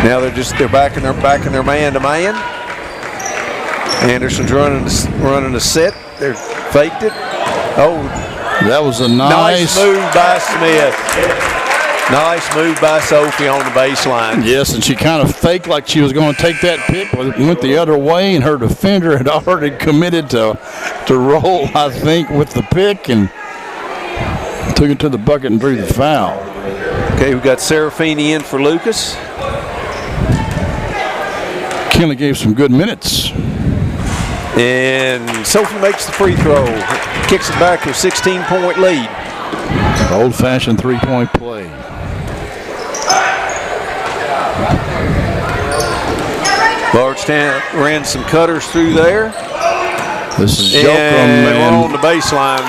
Now they're back in their man-to-man. Anderson's running a set. They're faked it. Oh, that was a nice move by Smith. Nice move by Sophie on the baseline. Yes, and she kind of faked like she was going to take that pick, but it went the other way, and her defender had already committed to roll, I think, with the pick, and took it to the bucket and drew the foul. Okay, we've got Serafini in for Lucas. Kinley gave some good minutes. And Sophie makes the free throw. Kicks it back to a 16-point lead. Old-fashioned three-point play. Bardstown ran some cutters through there. This is Yoakum, and on the baseline.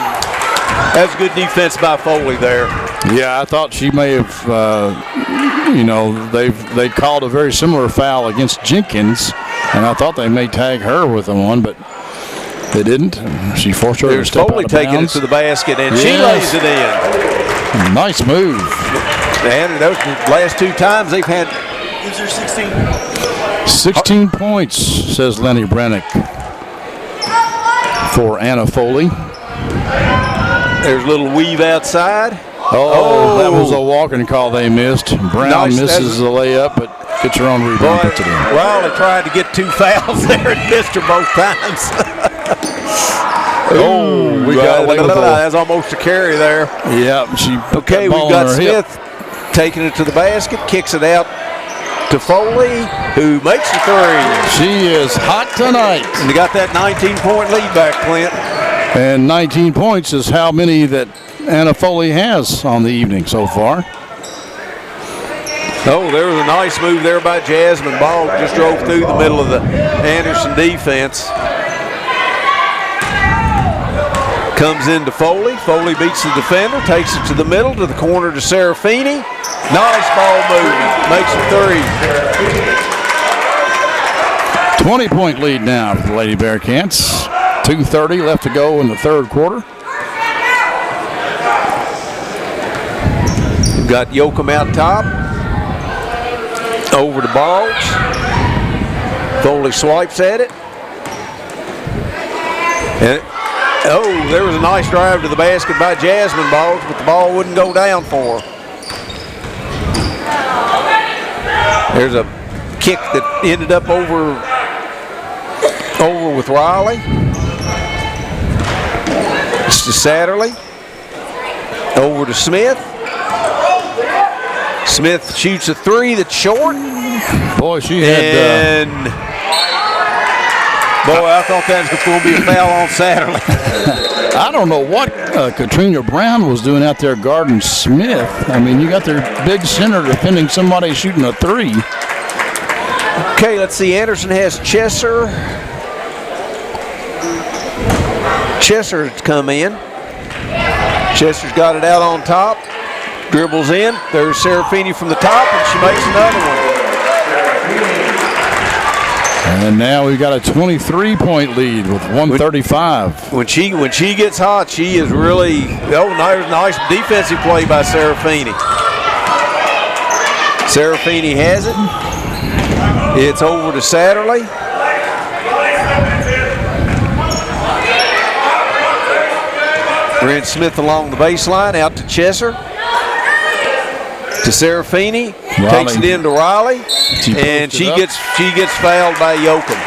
That's good defense by Foley there. Yeah, I thought she may have, they called a very similar foul against Jenkins, and I thought they may tag her with the one, but they didn't. She forced her to step Foley out of taking bounds. it to the basket, and she lays it in. Nice move. And those last two times they've had. Is there 16? 16 points, says Lenny Brennick for Anna Foley. There's a little weave outside. Oh, that was a walking call they missed. Brown misses the layup, but gets her own rebound, puts it in. Well, they tried to get two fouls there and missed her both times. We got away with that's almost a carry there. Yeah, okay, we've got Smith taking it to the basket, kicks it out to Foley, who makes the three. She is hot tonight. And they got that 19-point lead back, Clint. And 19 points is how many that Anna Foley has on the evening so far. Oh, there was a nice move there by Jasmine Ball. Just drove through the middle of the Anderson defense. Comes into Foley. Foley beats the defender, takes it to the middle, to the corner to Serafini. Nice ball move. Makes a three. 20-point lead now for the Lady Bearcats. 2:30 left to go in the third quarter. We've got Yoakum out top. Over to Boggs. Foley swipes at it. And there was a nice drive to the basket by Jasmine Boggs, but the ball wouldn't go down for her. There's a kick that ended up over with Riley. It's to Satterley. Over to Smith. Smith shoots a three that's short. Boy, she had. Boy, I thought that was going to be a foul on Satterley. I don't know what Katrina Brown was doing out there guarding Smith. I mean, you got their big center defending somebody shooting a three. Okay, let's see. Anderson has Chesser. Chesser's come in. Chesser's got it out on top. Dribbles in. There's Serafini from the top, and she makes another one. And now we've got a 23-point lead with 1:35. When she gets hot, she is really nice defensive play by Serafini. Serafini has it. It's over to Satterley. Brent Smith along the baseline, out to Chesser. To Serafini, takes it in to Riley, and she gets fouled by Yoakum.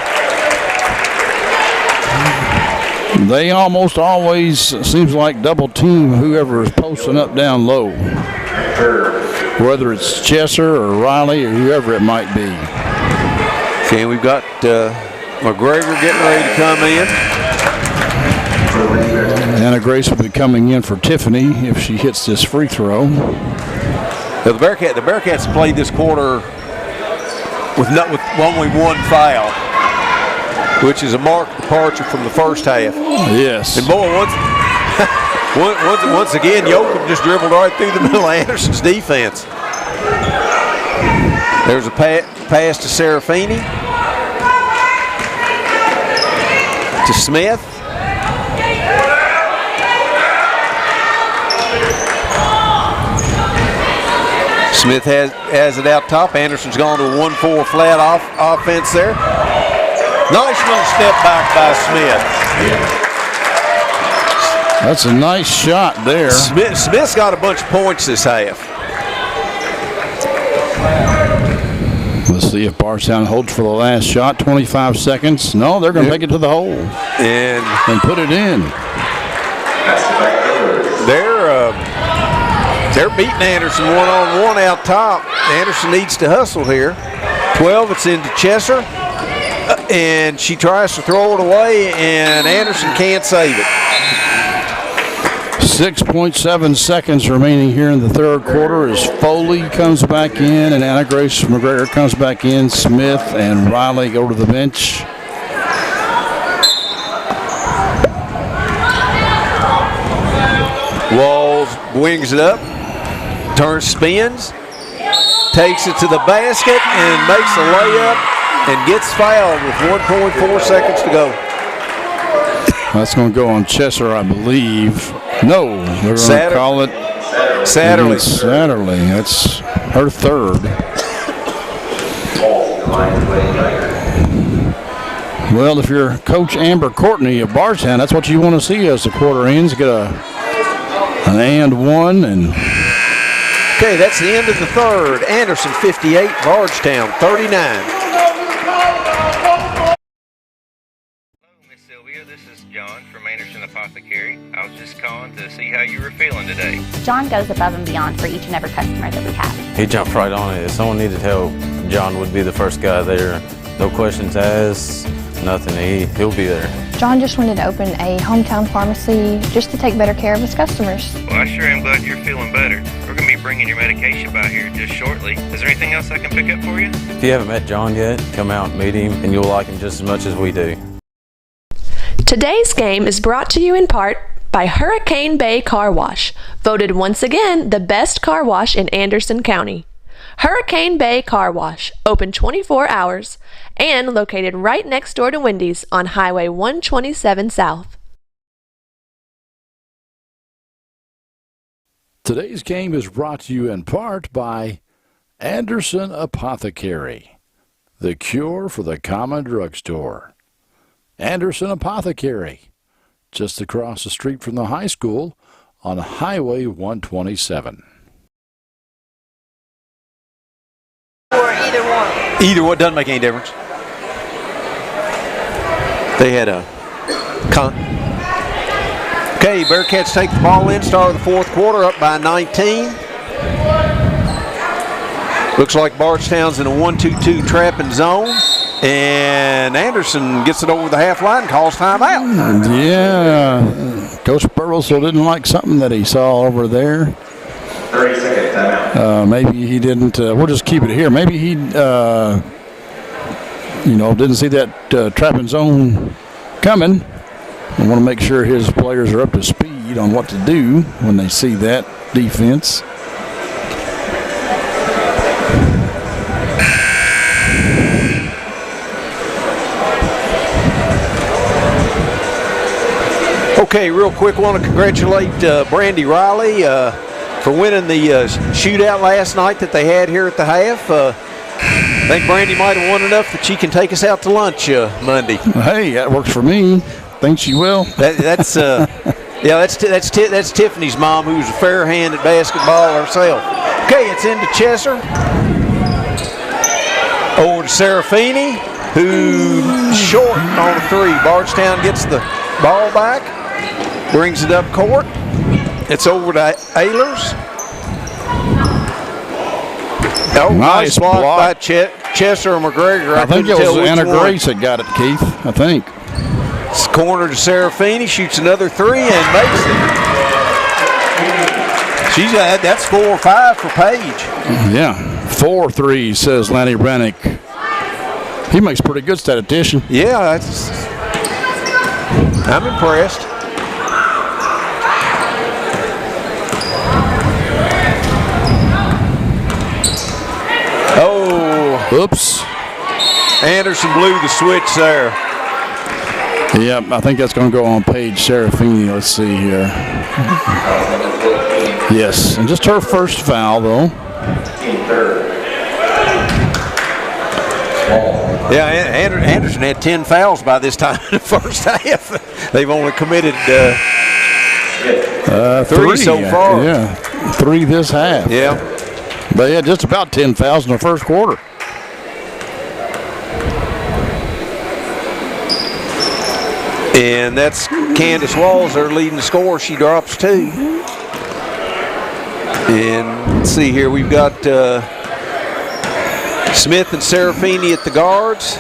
They almost always seems like double team whoever is posting up down low, whether it's Chesser or Riley or whoever it might be. Okay, we've got McGregor getting ready to come in. Anna Grace will be coming in for Tiffany if she hits this free throw. Now the Bearcats played this quarter with only one foul, which is a marked departure from the first half. Yes. And boy, once again, Yoakum just dribbled right through the middle of Anderson's defense. There's a pass to Serafini. To Smith. Smith has it out top. Anderson's gone to a 1-4 flat offense there. Nice little step back by Smith. That's a nice shot there. Smith's got a bunch of points this half. Let's see if Bardstown holds for the last shot. 25 seconds. No, they're going to take it to the hole and put it in. They're beating Anderson one-on-one out top. Anderson needs to hustle here. 12, it's into Chesser. And she tries to throw it away, and Anderson can't save it. 6.7 seconds remaining here in the third quarter as Foley comes back in and Anna Grace McGregor comes back in. Smith and Riley go to the bench. Walls wings it up, spins, takes it to the basket and makes a layup and gets fouled with 1.4 seconds to go. That's going to go on Chesser, I believe. No, they're going to call it Satterley. Satterley. That's her third. Well, if you're Coach Amber Courtney of Bardstown, that's what you want to see as the quarter ends. Get an and one. And okay, that's the end of the third. Anderson 58, Bardstown 39. This is John from Anderson Apothecary. I was just calling to see how you were feeling today. John goes above and beyond for each and every customer that we have. He jumped right on it. If someone needed help, John would be the first guy there. No questions asked, nothing. He'll be there. John just wanted to open a hometown pharmacy just to take better care of his customers. Well, I sure am glad you're feeling better. We're going to be bringing your medication by here just shortly. Is there anything else I can pick up for you? If you haven't met John yet, come out and meet him, and you'll like him just as much as we do. Today's game is brought to you in part by Hurricane Bay Car Wash, voted once again the best car wash in Anderson County. Hurricane Bay Car Wash, open 24 hours and located right next door to Wendy's on Highway 127 South. Today's game is brought to you in part by Anderson Apothecary, the cure for the common drugstore. Anderson Apothecary, just across the street from the high school on Highway 127. Or either one. Either one doesn't make any difference. They had a Okay, Bearcats take the ball in, start of the fourth quarter, up by 19. Looks like Bardstown's in a 1-2-2 trapping zone. And Anderson gets it over the half line, calls timeout. Yeah, Coach Burleson didn't like something that he saw over there. 30 seconds timeout. Maybe he didn't. We'll just keep it here. Maybe he, didn't see that trapping zone coming. I want to make sure his players are up to speed on what to do when they see that defense. Okay, real quick, want to congratulate Brandy Riley for winning the shootout last night that they had here at the half. I think Brandy might have won enough that she can take us out to lunch Monday. Hey, that works for me. Think she will. That's Tiffany's mom, who's a fair hand at basketball herself. Okay, it's into Chesser. Over to Serafini, who's short on a three. Bardstown gets the ball back, brings it up court. It's over to Ehlers. Oh, nice block by Chester or McGregor. I think it was Anna Grace that got it, Keith. I think. It's corner to Serafini. Shoots another three and makes it. That's 4 or 5 for Paige. Yeah, 4 threes, says Lanny Rennick. He makes pretty good statistician. Yeah, I'm impressed. Oh, oops. Anderson blew the switch there. Yep, I think that's going to go on Paige Serafini. Let's see here. Yes, and just her first foul, though. Yeah, Anderson had 10 fouls by this time in the first half. They've only committed 3 so far. Yeah, 3 this half. Yeah. But yeah, just about 10 fouls in the first quarter. And that's Candace Walls, their leading scorer. She drops 2. And let's see here, we've got Smith and Serafini at the guards.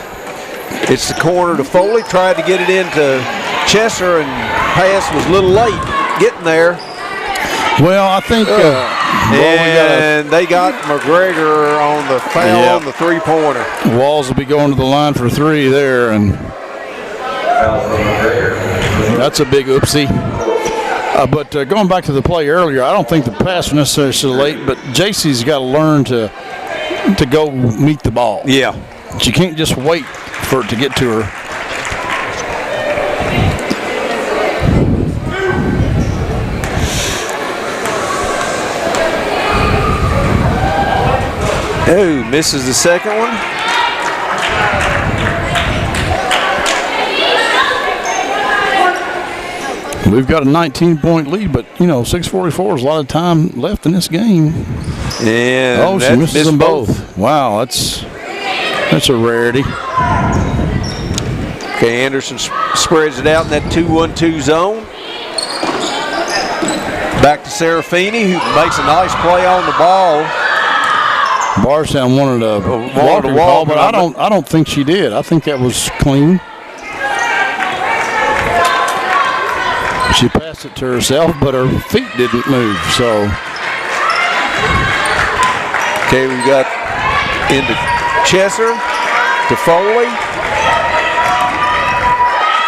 It's the corner to Foley. Tried to get it into Chester, and pass was a little late getting there. Well, I think and they got McGregor on the foul on the 3-pointer. Walls will be going to the line for 3 there, and that's a big oopsie. But going back to the play earlier, I don't think the pass was necessarily so late, but JC's got to learn to go meet the ball. Yeah. She can't just wait for it to get to her. Oh, misses the second one. We've got a 19-point lead, but, 6:44 is a lot of time left in this game. And she misses them both. Wow, that's a rarity. Okay, Anderson spreads it out in that 2-1-2 zone. Back to Serafini, who makes a nice play on the ball. Barstown wanted a walking call, but I don't think she did. I think that was clean. She passed it to herself, but her feet didn't move. So, okay, we got into Chesser, to Foley,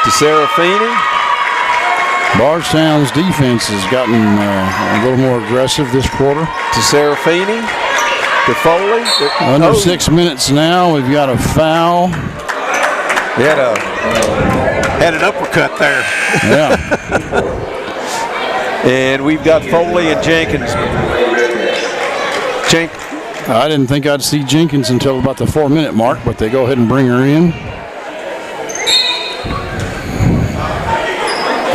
to Serafini. Bardstown's defense has gotten a little more aggressive this quarter. To Serafini, to Foley. Under 6 minutes now. We've got a foul. We had an uppercut there. Yeah. And we've got Foley and Jenkins. I didn't think I'd see Jenkins until about the 4-minute mark, but they go ahead and bring her in.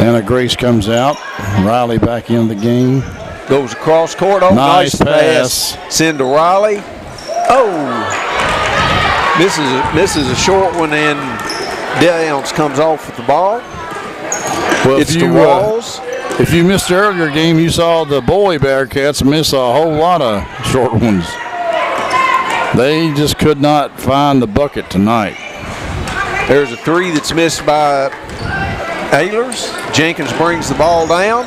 Anna Grace comes out. Riley back in the game. Goes across court. Oh, nice pass. Send to Riley. Oh. Misses a short one, and Downs comes off with the ball. Well, it's to Walls. If you missed the earlier game, you saw the boy Bearcats miss a whole lot of short ones. They just could not find the bucket tonight. There's a 3 that's missed by Ehlers. Jenkins brings the ball down.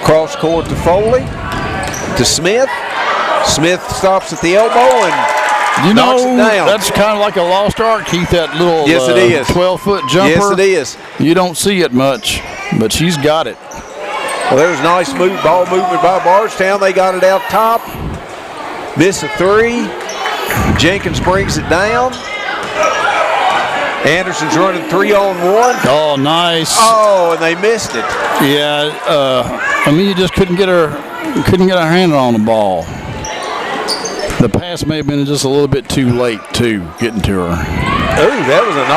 Cross court to Foley. To Smith. Smith stops at the elbow and knocks it down. That's kind of like a lost art, Keith, that little 12-foot jumper. Yes, it is. You don't see it much, but she's got it. Well, there's nice ball movement by Bardstown. They got it out top. Miss a 3. Jenkins brings it down. Anderson's running 3-on-1. Oh, nice. Oh, and they missed it. Yeah, you just couldn't get her hand on the ball. The pass may have been just a little bit too late, too, getting to her. Oh, that was a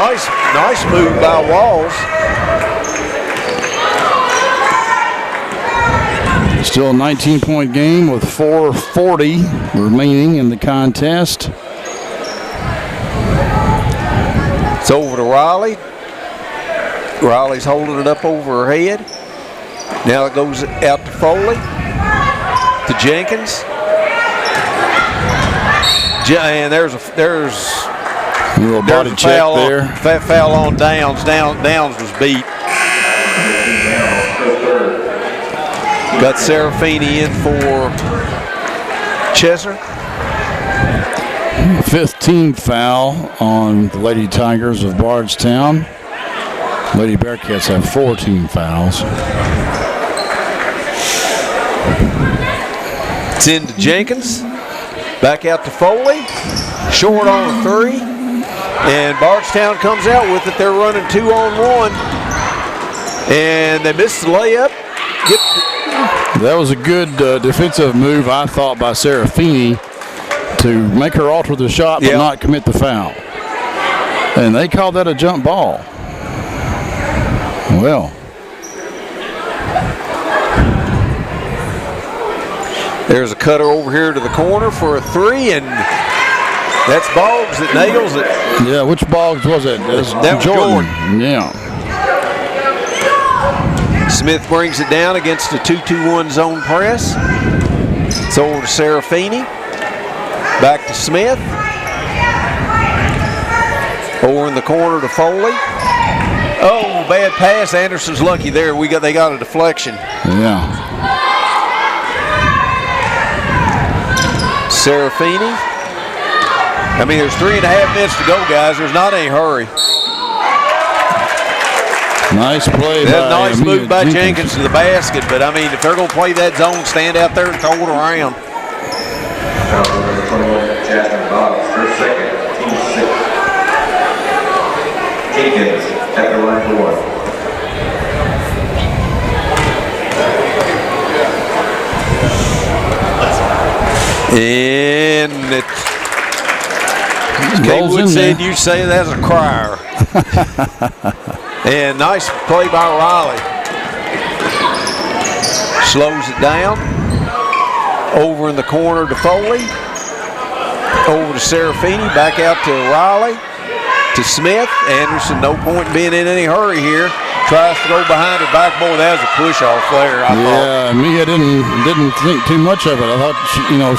nice move by Walls. Still a 19-point game with 4:40 remaining in the contest. It's over to Riley. Riley's holding it up over her head. Now it goes out to Foley, to Jenkins. And there's a little body check there. Foul on Downs. Downs was beat. Got Serafini in for Chesser. 5th team foul on the Lady Tigers of Bardstown. Lady Bearcats have 4 team fouls. It's into Jenkins. Back out to Foley. Short on a 3. And Bardstown comes out with it. They're running 2-on-1. And they missed the layup. That was a good defensive move, I thought, by Serafini to make her alter the shot but not commit the foul. And they called that a jump ball. Well. There's a cutter over here to the corner for a 3, and that's Boggs that nails it. Yeah, which Boggs was it? That was Jordan. Yeah. Smith brings it down against a 2-2-1 zone press. It's over to Serafini. Back to Smith. Over in the corner to Foley. Oh, bad pass. Anderson's lucky there. They got a deflection. Yeah. Serafini. I mean, there's 3.5 minutes to go, guys. There's not any hurry. Nice play. Nice move by Jenkins to the basket, but I mean, if they're going to play that zone, stand out there and throw it around. Jenkins at the line for 1. And Kaywood said you say that's a crier. And nice play by Riley. Slows it down. Over in the corner to Foley. Over to Serafini. Back out to Riley. To Smith. Anderson, no point in being in any hurry here. Tries to go behind her back. Boy, that was a push-off there, I thought. Mia didn't think too much of it. I thought,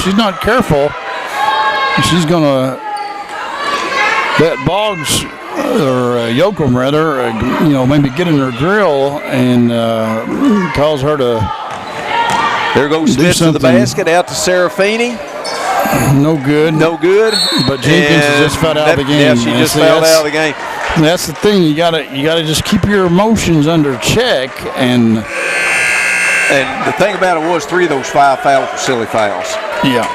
she's not careful. She's going to let Boggs or Yoakum rather, maybe get in her grill and cause her to. There goes Smith to the basket, out to Serafini. No good. No good. But Jenkins has just fouled out of the game. Yeah, she just fouled out of the game. That's the thing. You gotta just keep your emotions under check. And the thing about it was 3 of those 5 fouls were silly fouls. Yeah.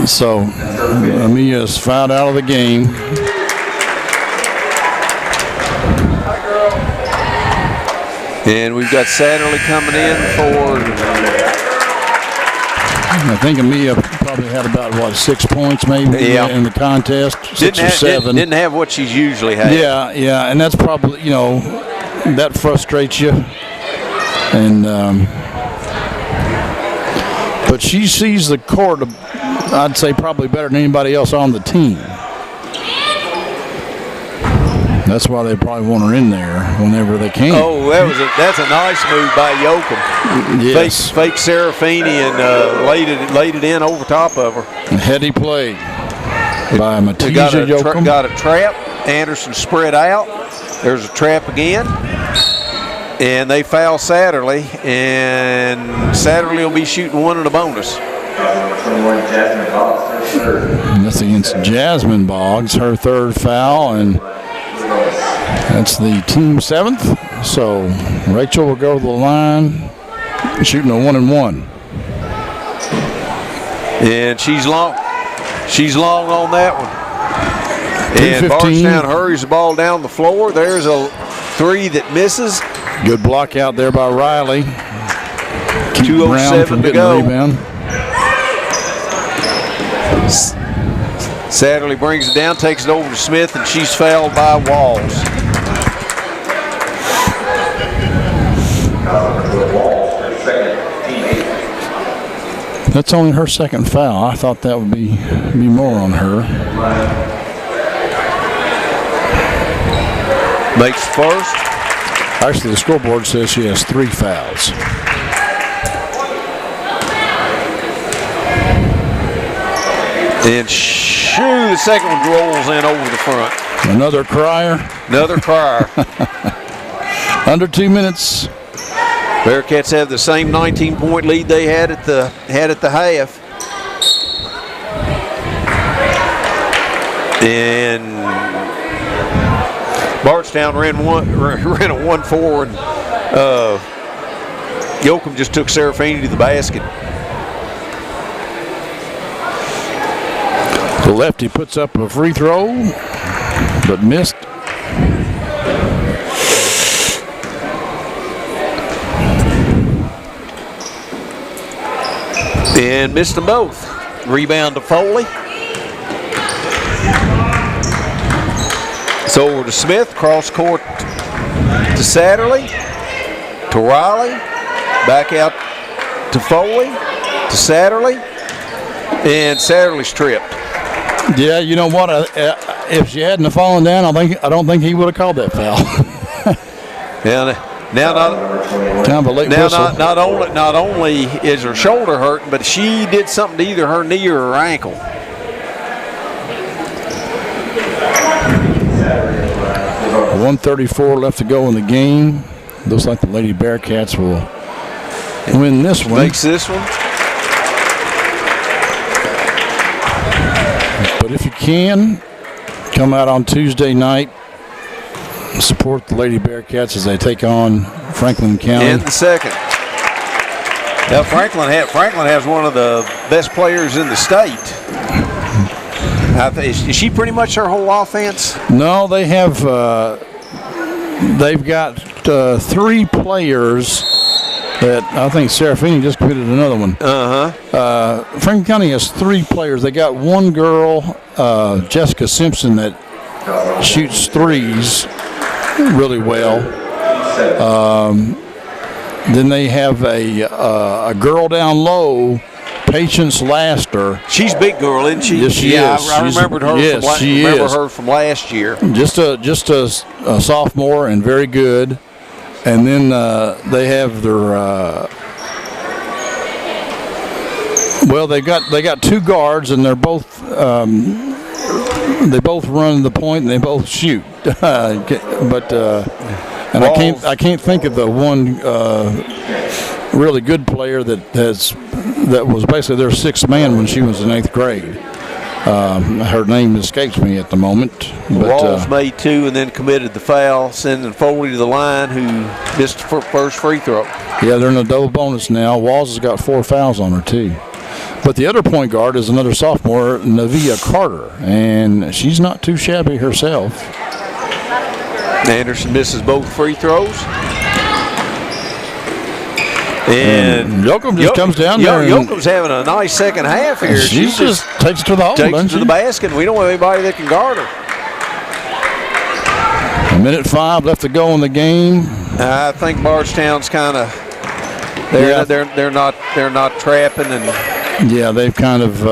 So Amia's fouled out of the game. And we've got Satterley coming in for. I think Amia probably had about 6 points maybe in the contest. 6 or 7. Didn't have what she's usually had. Yeah, and that's probably that frustrates you. And but she sees the court, I'd say, probably better than anybody else on the team. That's why they probably want her in there whenever they can. Oh, that's a nice move by Yoakum. Yes. Fake Serafini and laid it in over top of her. Heady play by Matija Yoakum. Got a trap. Anderson spread out. There's a trap again. And they foul Satterley. And Satterley will be shooting 1 in a bonus. And that's against Jasmine Boggs, her 3rd foul. And that's the team 7th. So Rachel will go to the line shooting a 1-and-1. And she's long on that one. And Bardstown hurries the ball down the floor. There's a 3 that misses. Good block out there by Riley. 2:07 to go. Rebound. Satterley brings it down, takes it over to Smith, and she's fouled by Walls. That's only her 2nd foul. I thought that would be more on her. Makes first. Actually, the scoreboard says she has 3 fouls. And the second one rolls in over the front. Another crier. Another crier. Under 2 minutes. Bearcats have the same 19-point lead they had at the half. And Bardstown ran a 1-4, and Yoakum just took Serafini to the basket. The lefty puts up a free throw, but missed. And missed them both. Rebound to Foley. It's over to Smith, cross court to Satterley, to Riley, back out to Foley, to Satterley, and Satterley's tripped. Yeah, you know what? If she hadn't have fallen down, I don't think he would have called that foul. Not only is her shoulder hurting, but she did something to either her knee or her ankle. .134 left to go in the game. Looks like the Lady Bearcats will win this one. Makes this one. But if you can, come out on Tuesday night, support the Lady Bearcats as they take on Franklin County. In the second. Now Franklin has one of the best players in the state. Is she pretty much her whole offense? No, they have. They've got 3 players that I think Serafini just committed another one. Franklin County has 3 players. They got one girl, Jessica Simpson, that shoots threes really well. Then they have a girl down low, Patience Laster. She's a big girl, isn't she? Yes, she is. I remembered her. Yes, she is. Her from last year. Just a sophomore and very good. And then they have their they got 2 guards, and they're both they both run the point and they both shoot. And I can't think of the one really good player that was basically their 6th man when she was in 8th grade. Her name escapes me at the moment. Walls made 2 and then committed the foul, sending Foley to the line, who missed the first free throw. Yeah, they're in a double bonus now. Walls has got 4 fouls on her too. But the other point guard is another sophomore, Navia Carter, and she's not too shabby herself. Anderson misses both free throws. And Yoakum just comes down there. Yoakum's having a nice second half here. She just takes it to the hole, takes it to the basket. We don't have anybody that can guard her. 1:05 left to go in the game. I think Bardstown's kind of they're not trapping, and yeah, they've kind of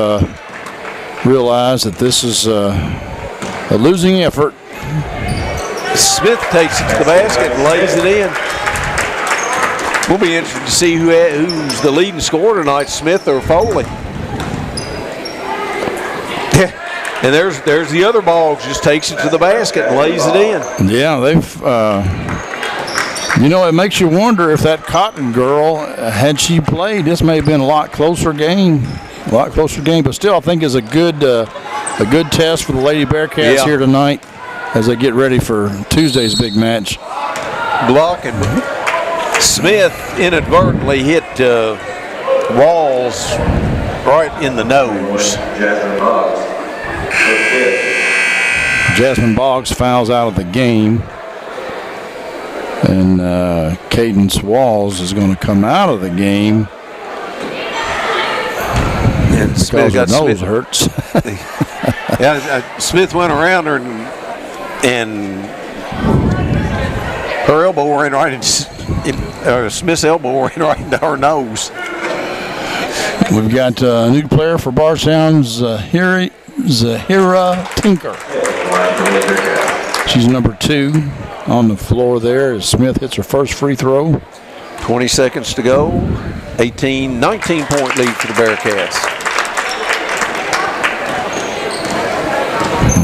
realized that this is a losing effort. Smith takes it to the basket and lays it in. We'll be interested to see who's the leading scorer tonight, Smith or Foley. And there's the other Boggs, just takes it to the basket and lays it in. Yeah, they've, it makes you wonder if that Cotton girl, had she played, this may have been a lot closer game. But still, I think is a good test for the Lady Bearcats here tonight as they get ready for Tuesday's big match. Blocking. Smith inadvertently hit Walls right in the nose. Jasmine Boggs fouls out of the game. And Cadence Walls is going to come out of the game. And Smith got nose hurts. Smith went around her and her elbow ran right into Smith's elbow ran right into her nose. We've got a new player for Bardstown, Zahira Tinker. She's number 2. on the floor there as Smith hits her first free throw. 20 seconds to go. 19-point lead for the Bearcats.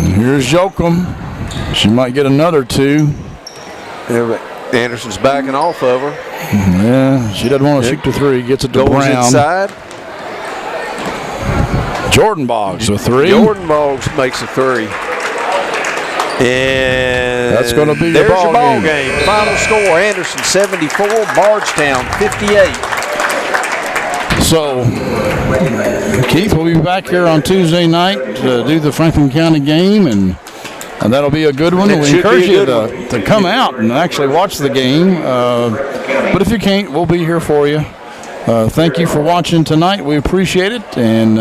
And here's Jokum. She might get another 2. Anderson's backing off of her. Yeah, she doesn't want to shoot the 3. Gets it to Goes Brown. Inside. Jordan Boggs a 3. Jordan Boggs makes a 3. And that's going to be there's your ball game. Final score, Anderson 74, Bardstown 58. So, Keith will be back here on Tuesday night to do the Franklin County game, and that'll be a good one. We encourage you to come out and actually watch the game. But if you can't, we'll be here for you. Thank you for watching tonight. We appreciate it. And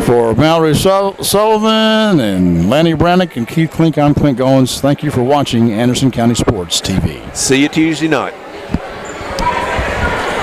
for Mallory Sullivan and Lanny Brannick and Keith Klink, I'm Clint Goins. Thank you for watching Anderson County Sports TV. See you Tuesday night.